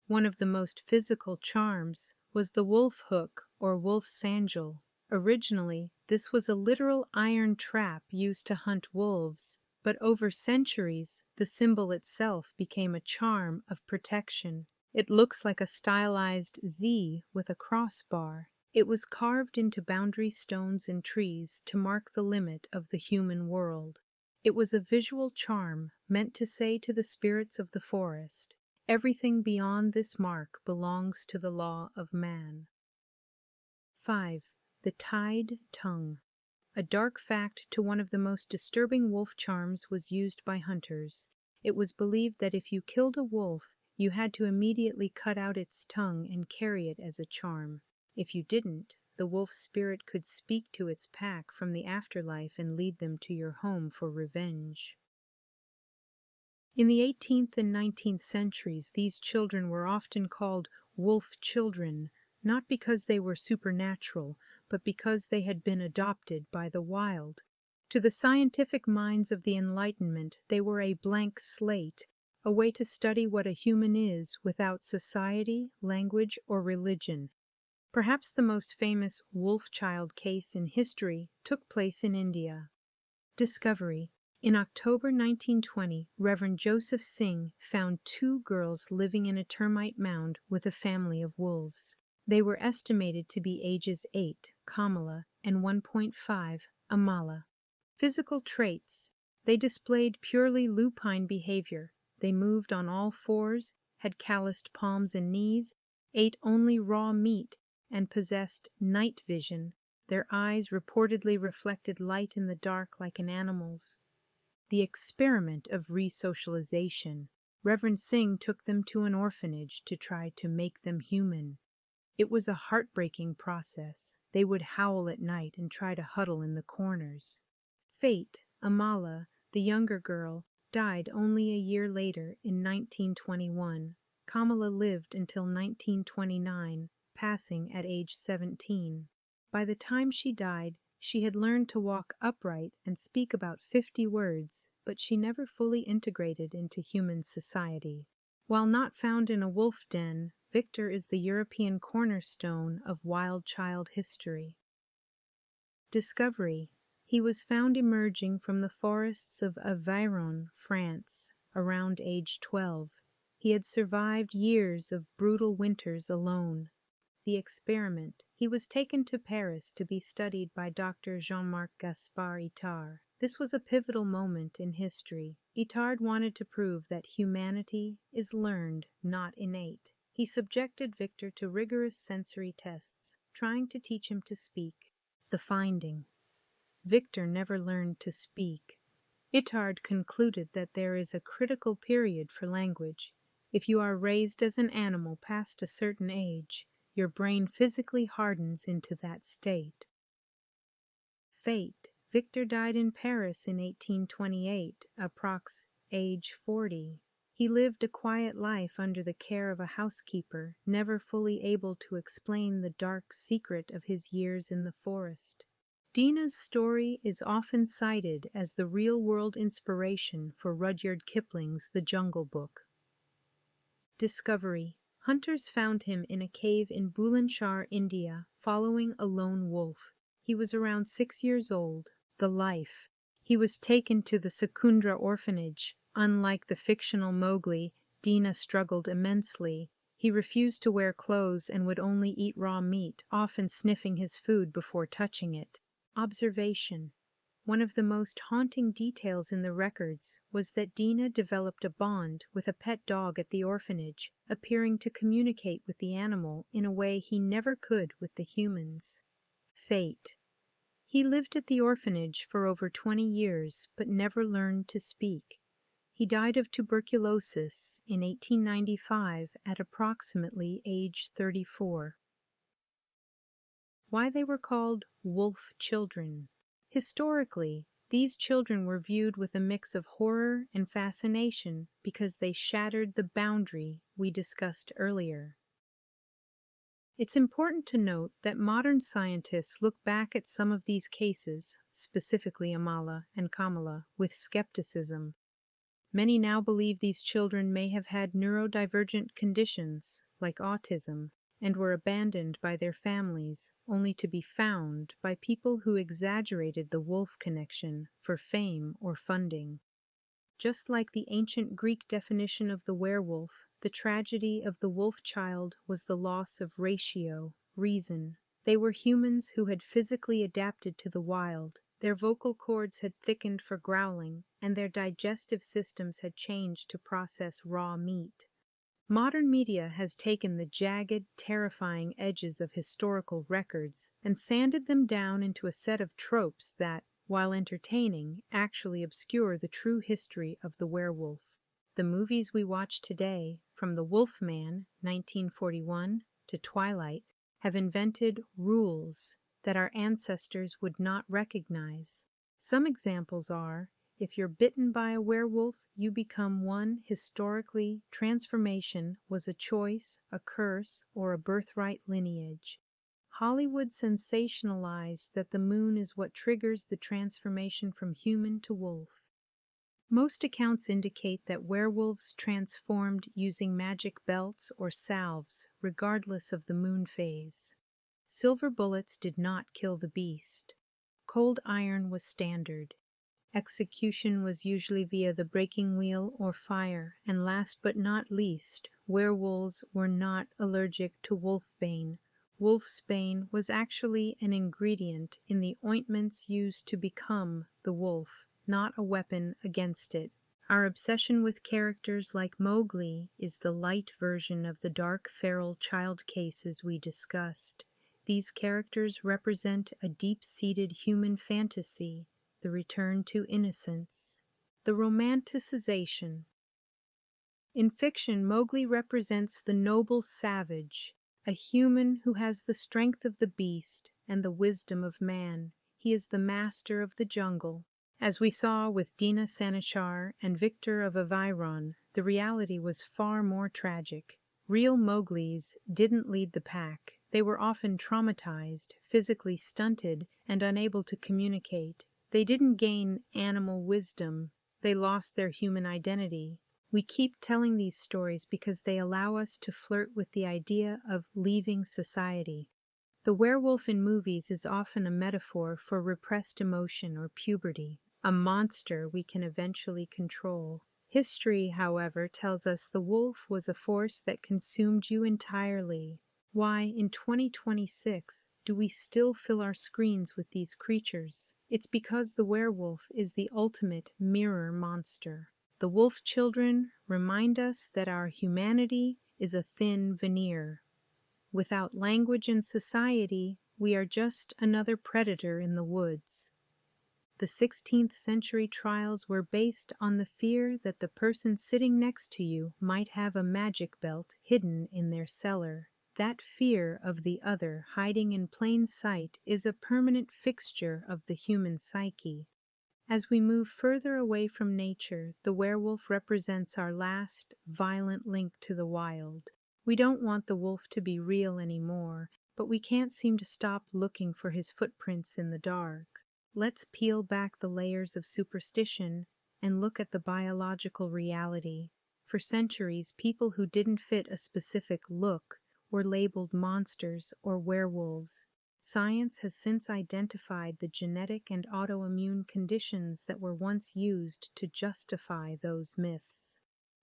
One of the most physical charms was the wolf hook or wolf sandal. Originally, this was a literal iron trap used to hunt wolves, but over centuries, the symbol itself became a charm of protection. It looks like a stylized Z with a crossbar. It was carved into boundary stones and trees to mark the limit of the human world. It was a visual charm meant to say to the spirits of the forest, everything beyond this mark belongs to the law of man. 5. The tied tongue. A dark fact to one of the most disturbing wolf charms was used by hunters. It was believed that if you killed a wolf, you had to immediately cut out its tongue and carry it as a charm. If you didn't, the wolf spirit could speak to its pack from the afterlife and lead them to your home for revenge. In the 18th and 19th centuries, these children were often called wolf children, not because they were supernatural, but because they had been adopted by the wild. To the scientific minds of the Enlightenment, they were a blank slate, a way to study what a human is without society, language, or religion. Perhaps the most famous wolf child case in history took place in India. Discovery. In October 1920, Reverend Joseph Singh found 2 girls living in a termite mound with a family of wolves. They were estimated to be ages 8, Kamala, and 1.5, Amala. Physical traits. They displayed purely lupine behavior. They moved on all 4s, had calloused palms and knees, ate only raw meat, and possessed night vision. Their eyes reportedly reflected light in the dark like an animal's. The experiment of resocialization. Reverend Singh took them to an orphanage to try to make them human. It was a heartbreaking process. They would howl at night and try to huddle in the corners. Fate, Amala, the younger girl, died only a year later in 1921. Kamala lived until 1929, passing at age 17. By the time she died, she had learned to walk upright and speak about 50 words, but she never fully integrated into human society. While not found in a wolf den, Victor is the European cornerstone of wild child history. Discovery. He was found emerging from the forests of Aveyron, France, around age 12. He had survived years of brutal winters alone. The experiment. He was taken to Paris to be studied by Dr. Jean-Marc Gaspard Itard. This was a pivotal moment in history. Itard wanted to prove that humanity is learned, not innate. He subjected Victor to rigorous sensory tests, trying to teach him to speak. The finding. Victor never learned to speak. Itard concluded that there is a critical period for language. If you are raised as an animal past a certain age, your brain physically hardens into that state. Fate. Victor died in Paris in 1828, approx. Age 40. He lived a quiet life under the care of a housekeeper, never fully able to explain the dark secret of his years in the forest. Dina's story is often cited as the real-world inspiration for Rudyard Kipling's The Jungle Book. Discovery. Hunters found him in a cave in Bulandshahr, India, following a lone wolf. He was around 6 years old. The life. He was taken to the Secundra orphanage. Unlike the fictional Mowgli, Dina struggled immensely. He refused to wear clothes and would only eat raw meat, often sniffing his food before touching it. Observation. One of the most haunting details in the records was that Dina developed a bond with a pet dog at the orphanage, appearing to communicate with the animal in a way he never could with the humans. Fate. He lived at the orphanage for over 20 years, but never learned to speak. He died of tuberculosis in 1895 at approximately age 34. Why they were called wolf children. Historically, these children were viewed with a mix of horror and fascination because they shattered the boundary we discussed earlier. It's important to note that modern scientists look back at some of these cases, specifically Amala and Kamala, with skepticism. Many now believe these children may have had neurodivergent conditions, like autism, and were abandoned by their families, only to be found by people who exaggerated the wolf connection for fame or funding. Just like the ancient Greek definition of the werewolf, the tragedy of the wolf child was the loss of ratio, reason. They were humans who had physically adapted to the wild. Their vocal cords had thickened for growling, and their digestive systems had changed to process raw meat. Modern media has taken the jagged, terrifying edges of historical records and sanded them down into a set of tropes that, while entertaining, actually obscure the true history of the werewolf. The movies we watch today, from The Wolfman, 1941, to Twilight, have invented rules that our ancestors would not recognize. Some examples are: if you're bitten by a werewolf, you become one. Historically, transformation was a choice, a curse, or a birthright lineage. Hollywood sensationalized that the moon is what triggers the transformation from human to wolf. Most accounts indicate that werewolves transformed using magic belts or salves, regardless of the moon phase. Silver bullets did not kill the beast. Cold iron was standard. Execution was usually via the breaking wheel or fire, and last but not least, werewolves were not allergic to wolfbane. Wolfsbane was actually an ingredient in the ointments used to become the wolf, not a weapon against it. Our obsession with characters like Mowgli is the light version of the dark feral child cases we discussed. These characters represent a deep-seated human fantasy, the return to innocence. The romanticization. In fiction, Mowgli represents the noble savage, a human who has the strength of the beast and the wisdom of man. He is the master of the jungle. As we saw with Dina Sanichar and Victor of Aviron, the reality was far more tragic. Real Mowglis didn't lead the pack. They were often traumatized, physically stunted, and unable to communicate. They didn't gain animal wisdom. They lost their human identity. We keep telling these stories because they allow us to flirt with the idea of leaving society. The werewolf in movies is often a metaphor for repressed emotion or puberty, a monster we can eventually control. History, however, tells us the wolf was a force that consumed you entirely. Why, in 2026, do we still fill our screens with these creatures? It's because the werewolf is the ultimate mirror monster. The wolf children remind us that our humanity is a thin veneer. Without language and society, we are just another predator in the woods. The 16th century trials were based on the fear that the person sitting next to you might have a magic belt hidden in their cellar. That fear of the other hiding in plain sight is a permanent fixture of the human psyche. As we move further away from nature, the werewolf represents our last violent link to the wild. We don't want the wolf to be real anymore, but we can't seem to stop looking for his footprints in the dark. Let's peel back the layers of superstition and look at the biological reality. For centuries, people who didn't fit a specific look were labeled monsters or werewolves. Science has since identified the genetic and autoimmune conditions that were once used to justify those myths.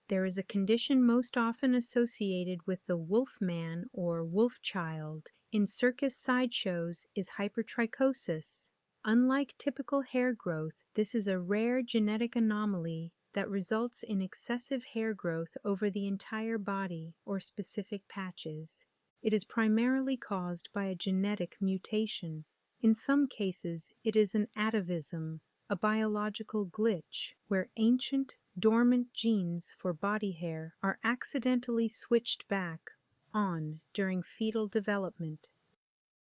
There is a condition most often associated with the wolfman or wolf child in circus sideshows is hypertrichosis. Unlike typical hair growth, this is a rare genetic anomaly that results in excessive hair growth over the entire body or specific patches. It is primarily caused by a genetic mutation. In some cases, it is an atavism, a biological glitch, where ancient, dormant genes for body hair are accidentally switched back on during fetal development.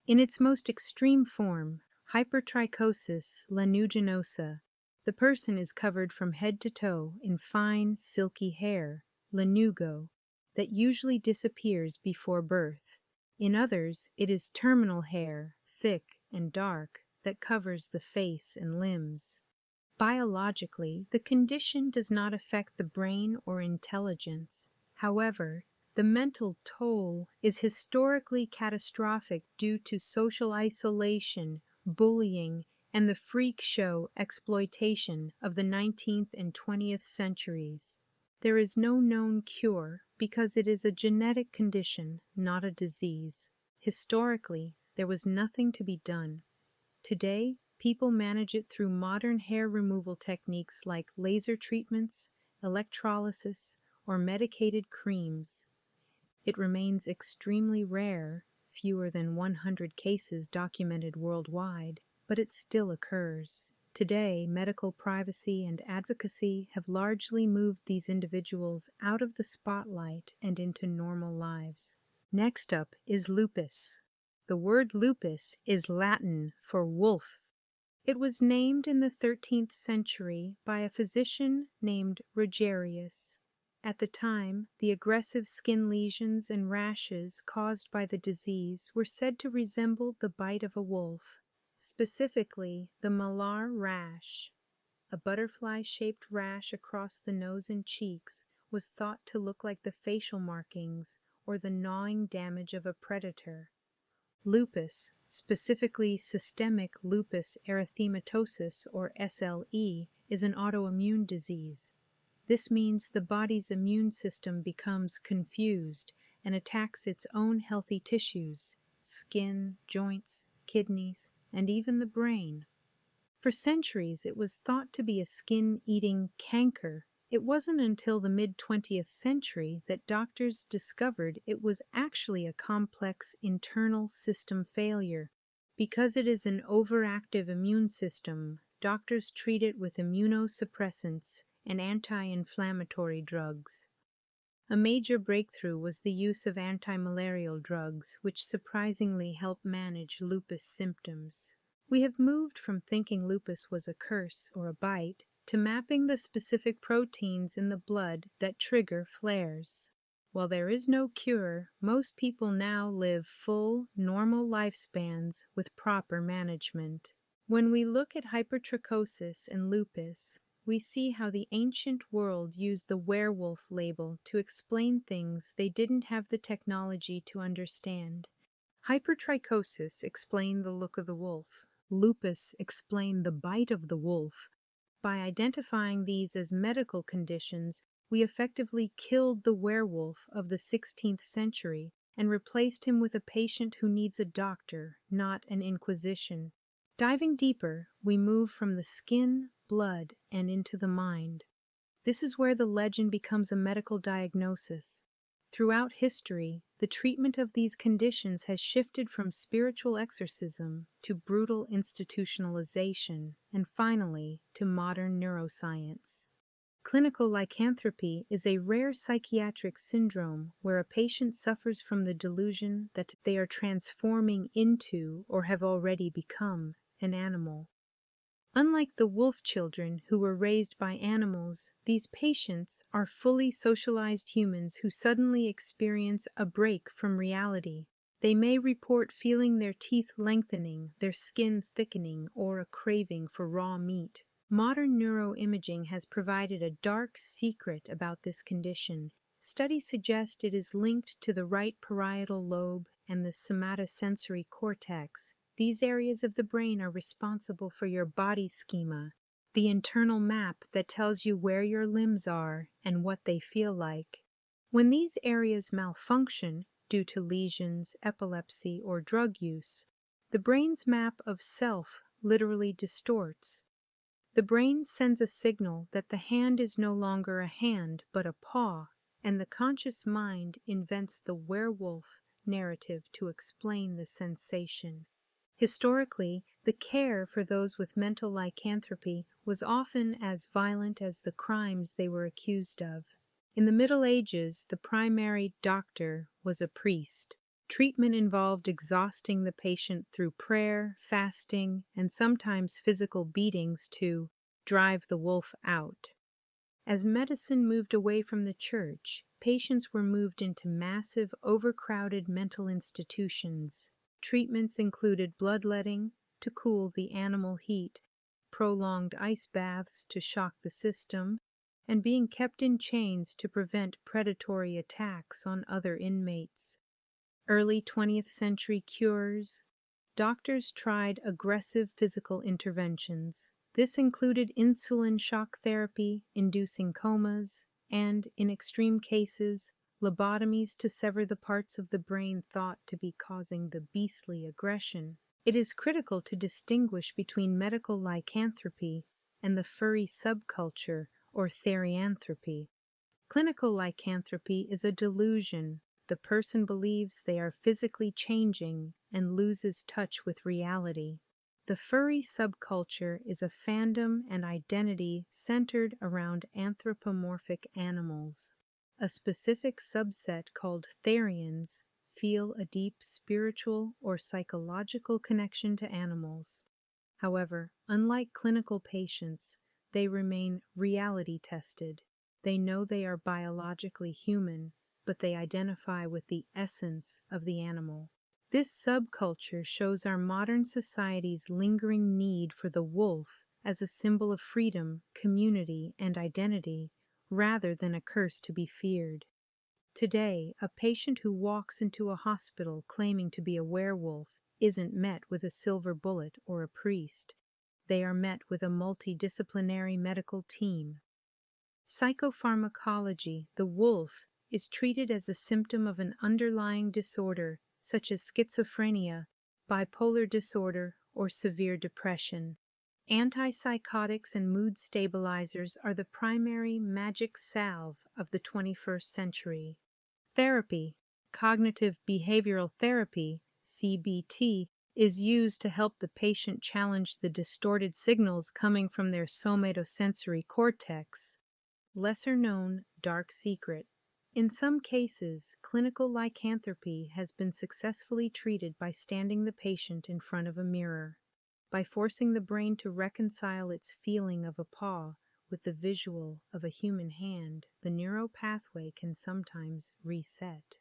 In its most extreme form, hypertrichosis lanuginosa, the person is covered from head to toe in fine, silky hair, lanugo, that usually disappears before birth. In others, it is terminal hair, thick and dark, that covers the face and limbs. Biologically, the condition does not affect the brain or intelligence. However, the mental toll is historically catastrophic due to social isolation, bullying, and the freak show exploitation of the 19th and 20th centuries. There is no known cure because it is a genetic condition, not a disease. Historically, there was nothing to be done. Today, people manage it through modern hair removal techniques like laser treatments, electrolysis, or medicated creams. It remains extremely rare, fewer than 100 cases documented worldwide, but it still occurs. Today, medical privacy and advocacy have largely moved these individuals out of the spotlight and into normal lives. Next up is lupus. The word lupus is Latin for wolf. It was named in the 13th century by a physician named Rogerius. At the time, the aggressive skin lesions and rashes caused by the disease were said to resemble the bite of a wolf, specifically the malar rash. A butterfly-shaped rash across the nose and cheeks was thought to look like the facial markings or the gnawing damage of a predator. Lupus, specifically systemic lupus erythematosus or SLE, is an autoimmune disease. This means the body's immune system becomes confused and attacks its own healthy tissues, skin, joints, kidneys, and even the brain. For centuries, it was thought to be a skin-eating canker. It wasn't until the mid-20th century that doctors discovered it was actually a complex internal system failure. Because it is an overactive immune system, doctors treat it with immunosuppressants and anti-inflammatory drugs. A major breakthrough was the use of anti-malarial drugs, which surprisingly help manage lupus symptoms. We have moved from thinking lupus was a curse or a bite to mapping the specific proteins in the blood that trigger flares. While there is no cure, most people now live full, normal lifespans with proper management. When we look at hypertrichosis and lupus, we see how the ancient world used the werewolf label to explain things they didn't have the technology to understand. Hypertrichosis explained the look of the wolf. Lupus explained the bite of the wolf. By identifying these as medical conditions, we effectively killed the werewolf of the 16th century and replaced him with a patient who needs a doctor, not an inquisition. Diving deeper, we move from the skin, blood, and into the mind. This is where the legend becomes a medical diagnosis. Throughout history, the treatment of these conditions has shifted from spiritual exorcism to brutal institutionalization, and finally to modern neuroscience. Clinical lycanthropy is a rare psychiatric syndrome where a patient suffers from the delusion that they are transforming into or have already become an animal. Unlike the wolf children who were raised by animals, these patients are fully socialized humans who suddenly experience a break from reality. They may report feeling their teeth lengthening, their skin thickening, or a craving for raw meat. Modern neuroimaging has provided a dark secret about this condition. Studies suggest it is linked to the right parietal lobe and the somatosensory cortex. These areas of the brain are responsible for your body schema, the internal map that tells you where your limbs are and what they feel like. When these areas malfunction due to lesions, epilepsy, or drug use, the brain's map of self literally distorts. The brain sends a signal that the hand is no longer a hand but a paw, and the conscious mind invents the werewolf narrative to explain the sensation. Historically, the care for those with mental lycanthropy was often as violent as the crimes they were accused of. In the Middle Ages, the primary doctor was a priest. Treatment involved exhausting the patient through prayer, fasting, and sometimes physical beatings to drive the wolf out. As medicine moved away from the church, patients were moved into massive, overcrowded mental institutions. Treatments included bloodletting to cool the animal heat, prolonged ice baths to shock the system, and being kept in chains to prevent predatory attacks on other inmates. Early 20th century cures. Doctors tried aggressive physical interventions. This included insulin shock therapy, inducing comas, and, in extreme cases, lobotomies to sever the parts of the brain thought to be causing the beastly aggression. It is critical to distinguish between medical lycanthropy and the furry subculture or therianthropy. Clinical lycanthropy is a delusion. The person believes they are physically changing and loses touch with reality. The furry subculture is a fandom and identity centered around anthropomorphic animals. A specific subset called therians feel a deep spiritual or psychological connection to animals. However, unlike clinical patients, they remain reality tested. They know they are biologically human, but they identify with the essence of the animal. This subculture shows our modern society's lingering need for the wolf as a symbol of freedom, community, and identity, rather than a curse to be feared. Today, a patient who walks into a hospital claiming to be a werewolf isn't met with a silver bullet or a priest. They are met with a multidisciplinary medical team. Psychopharmacology, the wolf, is treated as a symptom of an underlying disorder such as schizophrenia, bipolar disorder, or severe depression. Antipsychotics and mood stabilizers are the primary magic salve of the 21st century. Therapy, cognitive behavioral therapy, CBT, is used to help the patient challenge the distorted signals coming from their somatosensory cortex. Lesser known dark secret. In some cases, clinical lycanthropy has been successfully treated by standing the patient in front of a mirror. By forcing the brain to reconcile its feeling of a paw with the visual of a human hand, the neural pathway can sometimes reset.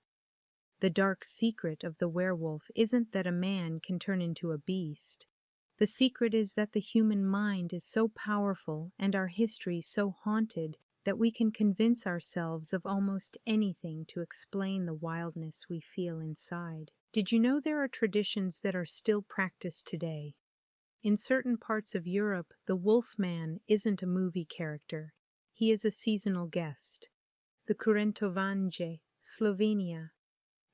The dark secret of the werewolf isn't that a man can turn into a beast. The secret is that the human mind is so powerful and our history so haunted that we can convince ourselves of almost anything to explain the wildness we feel inside. Did you know there are traditions that are still practiced today? In certain parts of Europe, the Wolfman isn't a movie character. He is a seasonal guest. The Kurentovanje, Slovenia.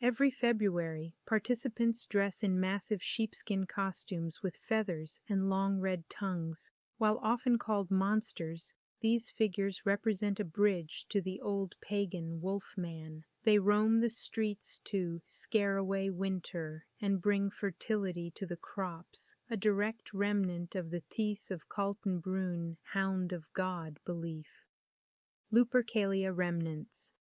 Every February, participants dress in massive sheepskin costumes with feathers and long red tongues. While often called monsters, these figures represent a bridge to the old pagan Wolfman. They roam the streets to scare away winter and bring fertility to the crops, a direct remnant of the Thys of Kaltenbrunn, Hound of God belief. Lupercalia remnants.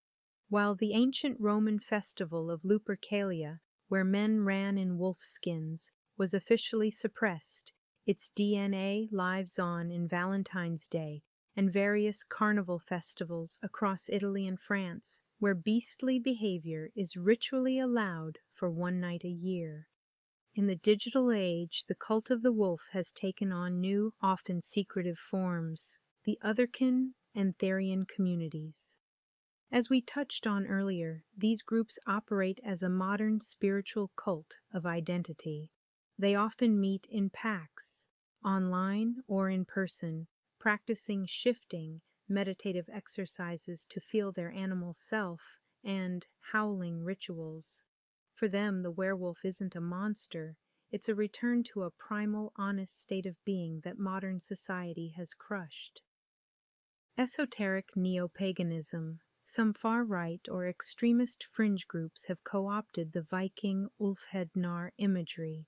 While the ancient Roman festival of Lupercalia, where men ran in wolfskins, was officially suppressed, its DNA lives on in Valentine's Day and various carnival festivals across Italy and France, where beastly behavior is ritually allowed for one night a year. In the digital age, the cult of the wolf has taken on new, often secretive forms, the otherkin and therian communities. As we touched on earlier, these groups operate as a modern spiritual cult of identity. They often meet in packs, online or in person, practicing shifting, meditative exercises to feel their animal self, and howling rituals. For them, the werewolf isn't a monster, It's a return to a primal, honest state of being that modern society has crushed. Esoteric neo-paganism. Some far-right or extremist fringe groups have co-opted the Viking Ulfhednar imagery.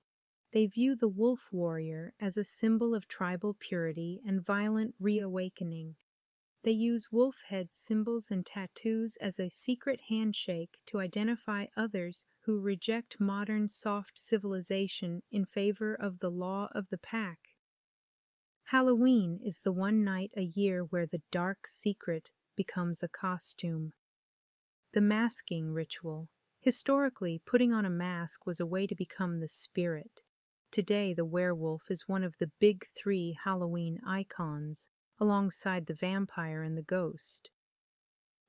They view the wolf warrior as a symbol of tribal purity and violent reawakening. They use wolf head symbols and tattoos as a secret handshake to identify others who reject modern soft civilization in favor of the law of the pack. Halloween is the one night a year where the dark secret becomes a costume. The masking ritual. Historically, putting on a mask was a way to become the spirit. Today, the werewolf is one of the big three Halloween icons, alongside the vampire and the ghost.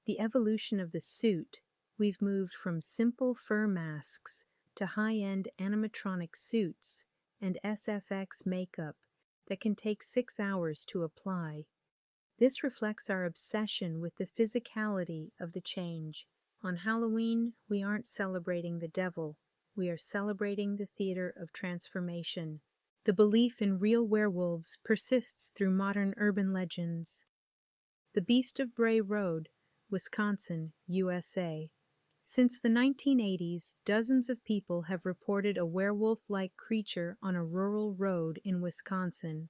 The evolution of the suit. We've moved from simple fur masks to high-end animatronic suits and SFX makeup that can take 6 hours to apply. This reflects our obsession with the physicality of the change. On Halloween, we aren't celebrating the devil. We are celebrating the theater of transformation. The belief in real werewolves persists through modern urban legends. The Beast of Bray Road, Wisconsin, USA. Since the 1980s, dozens of people have reported a werewolf-like creature on a rural road in Wisconsin.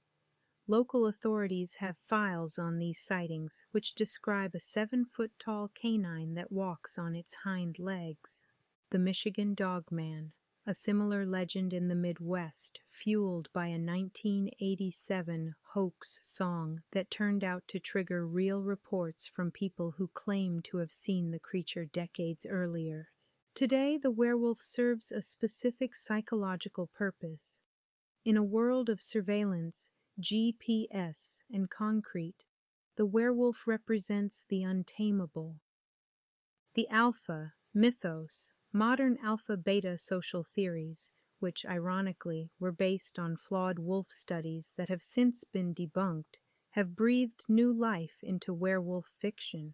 Local authorities have files on these sightings, which describe a 7-foot-tall canine that walks on its hind legs. The Michigan Dogman, a similar legend in the Midwest, fueled by a 1987 hoax song that turned out to trigger real reports from people who claimed to have seen the creature decades earlier. Today, the werewolf serves a specific psychological purpose. In a world of surveillance, GPS, and concrete, the werewolf represents the untamable. The alpha, mythos, modern alpha-beta social theories, which ironically were based on flawed wolf studies that have since been debunked, have breathed new life into werewolf fiction.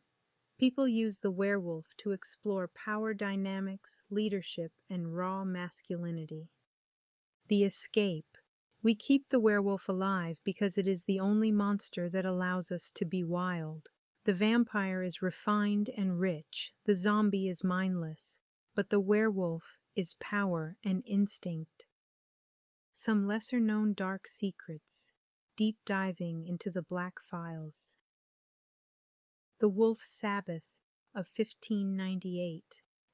People use the werewolf to explore power dynamics, leadership, and raw masculinity. The escape. We keep the werewolf alive because it is the only monster that allows us to be wild. The vampire is refined and rich, the zombie is mindless, but the werewolf is power and instinct. Some lesser-known dark secrets, deep diving into the Black Files. The Wolf Sabbath of 1598.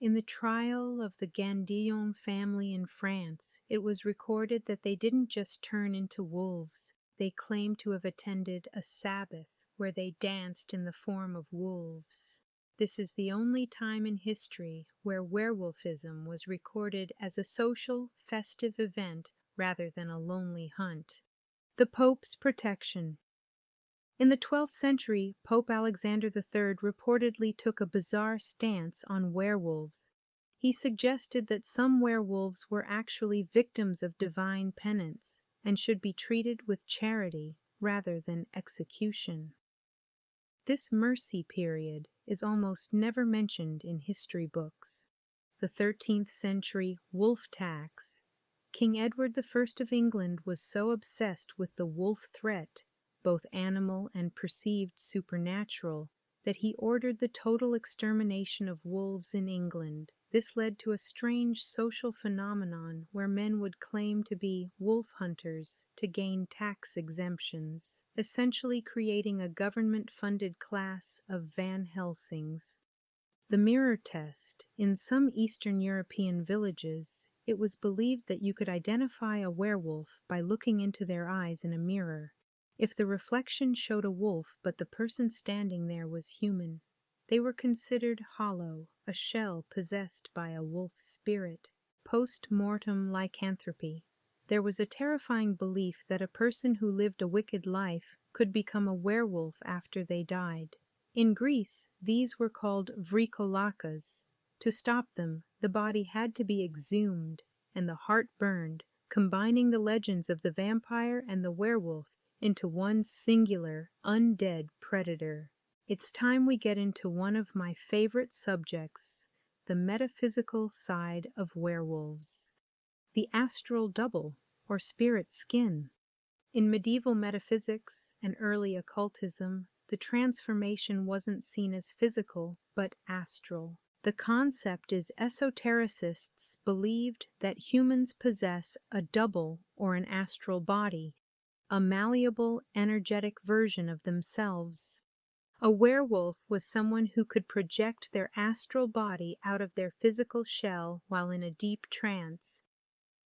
In the trial of the Gandillon family in France, it was recorded that they didn't just turn into wolves. They claimed to have attended a Sabbath where they danced in the form of wolves. This is the only time in history where werewolfism was recorded as a social, festive event rather than a lonely hunt. The Pope's protection. In the 12th century, Pope Alexander III reportedly took a bizarre stance on werewolves. He suggested that some werewolves were actually victims of divine penance and should be treated with charity rather than execution. This mercy period is almost never mentioned in history books. The 13th century wolf tax. King Edward I of England was so obsessed with the wolf threat, both animal and perceived supernatural, that he ordered the total extermination of wolves in England. This led to a strange social phenomenon where men would claim to be wolf hunters to gain tax exemptions, essentially creating a government-funded class of Van Helsings. The mirror test. In some Eastern European villages, it was believed that you could identify a werewolf by looking into their eyes in a mirror. If the reflection showed a wolf but the person standing there was human, they were considered hollow, a shell possessed by a wolf spirit. Post-mortem lycanthropy. There was a terrifying belief that a person who lived a wicked life could become a werewolf after they died. In Greece, these were called vrikolakas. To stop them, the body had to be exhumed and the heart burned, combining the legends of the vampire and the werewolf into one singular, undead predator. It's time we get into one of my favorite subjects, the metaphysical side of werewolves. the astral double or spirit skin. In medieval metaphysics and early occultism, the transformation wasn't seen as physical, but astral. The concept is esotericists believed that humans possess a double or an astral body, a malleable, energetic version of themselves. A werewolf was someone who could project their astral body out of their physical shell while in a deep trance.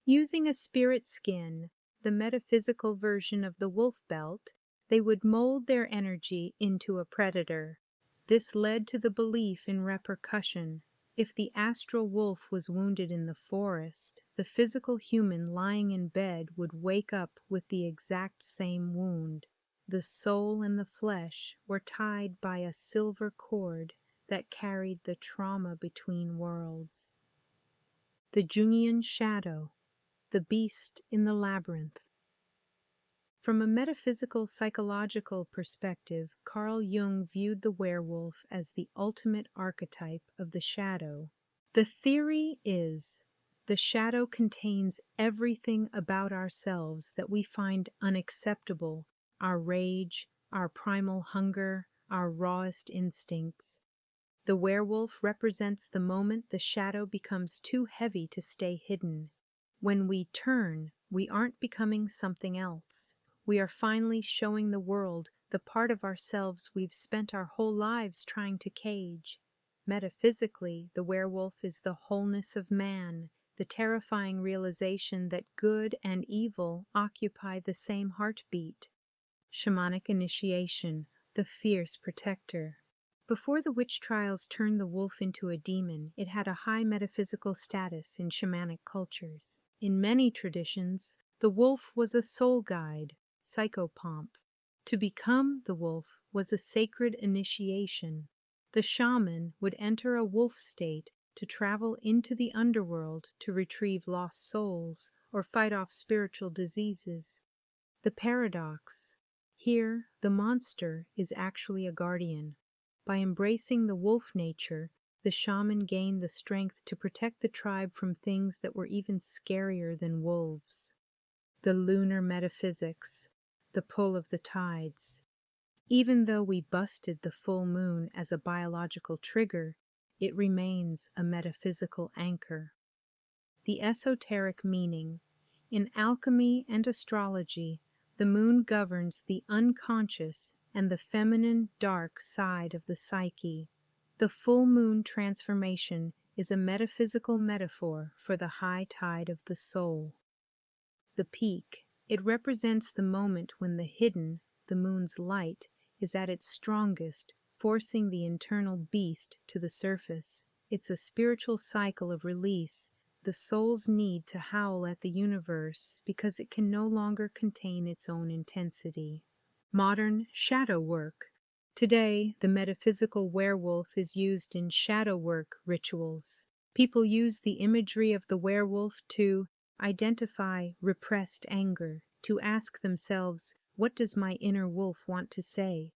Using a spirit skin, the metaphysical version of the wolf belt, they would mold their energy into a predator. This led to the belief in repercussion. If the astral wolf was wounded in the forest, the physical human lying in bed would wake up with the exact same wound. The soul and the flesh were tied by a silver cord that carried the trauma between worlds. The Jungian shadow, the beast in the labyrinth. From a metaphysical psychological perspective, Carl Jung viewed the werewolf as the ultimate archetype of the shadow. The theory is the shadow contains everything about ourselves that we find unacceptable, our rage, our primal hunger, our rawest instincts. The werewolf represents the moment the shadow becomes too heavy to stay hidden. When we turn, we aren't becoming something else. We are finally showing the world the part of ourselves we've spent our whole lives trying to cage. Metaphysically, the werewolf is the wholeness of man, the terrifying realization that good and evil occupy the same heartbeat. Shamanic initiation, the fierce protector. Before the witch trials turned the wolf into a demon, it had a high metaphysical status in shamanic cultures. In many traditions, the wolf was a soul guide, 𝑘𝒂𝒓𝒄𝒄. To become the wolf was a sacred initiation. The shaman would enter a wolf state to travel into the underworld to retrieve lost souls or fight off spiritual diseases. The paradox. Here, the monster is actually a guardian. By embracing the wolf nature, the shaman gained the strength to protect the tribe from things that were even scarier than wolves. The lunar metaphysics, the pull of the tides. Even though we busted the full moon as a biological trigger, it remains a metaphysical anchor. The esoteric meaning. In alchemy and astrology, the moon governs the unconscious and the feminine dark side of the psyche. The full moon transformation is a metaphysical metaphor for the high tide of the soul. The peak. It represents the moment when the hidden, the moon's light, is at its strongest, forcing the internal beast to the surface. It's a spiritual cycle of release, the soul's need to howl at the universe because it can no longer contain its own intensity. Modern shadow work. Today, the metaphysical werewolf is used in shadow work rituals. People use the imagery of the werewolf to identify repressed anger, to ask themselves, what does my inner wolf want to say?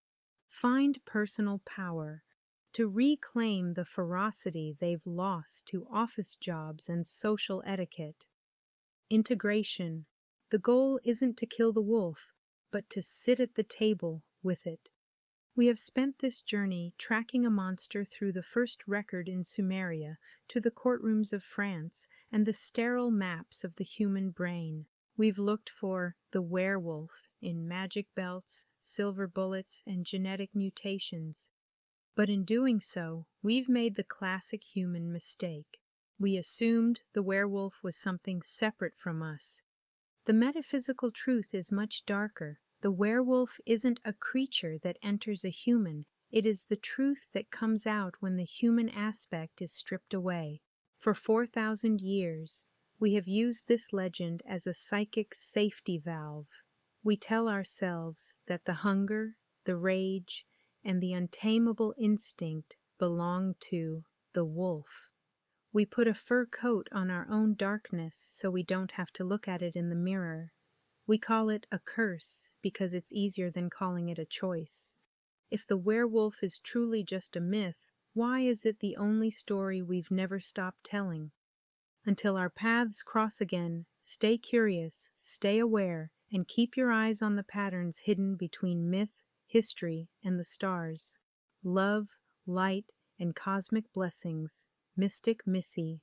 Find personal power, to reclaim the ferocity they've lost to office jobs and social etiquette. Integration. The goal isn't to kill the wolf, but to sit at the table with it. We have spent this journey tracking a monster through the first record in Sumeria to the courtrooms of France and the sterile maps of the human brain. We've looked for the werewolf in magic belts, silver bullets, and genetic mutations. But in doing so, we've made the classic human mistake. We assumed the werewolf was something separate from us. The metaphysical truth is much darker. The werewolf isn't a creature that enters a human. It is the truth that comes out when the human aspect is stripped away. For 4,000 years, we have used this legend as a psychic safety valve. We tell ourselves that the hunger, the rage, and the untamable instinct belong to the wolf. We put a fur coat on our own darkness so we don't have to look at it in the mirror. We call it a curse because it's easier than calling it a choice. If the werewolf is truly just a myth, why is it the only story we've never stopped telling? Until our paths cross again, stay curious, stay aware, and keep your eyes on the patterns hidden between myth, history, and the stars. Love, light, and cosmic blessings. Mystic Missy.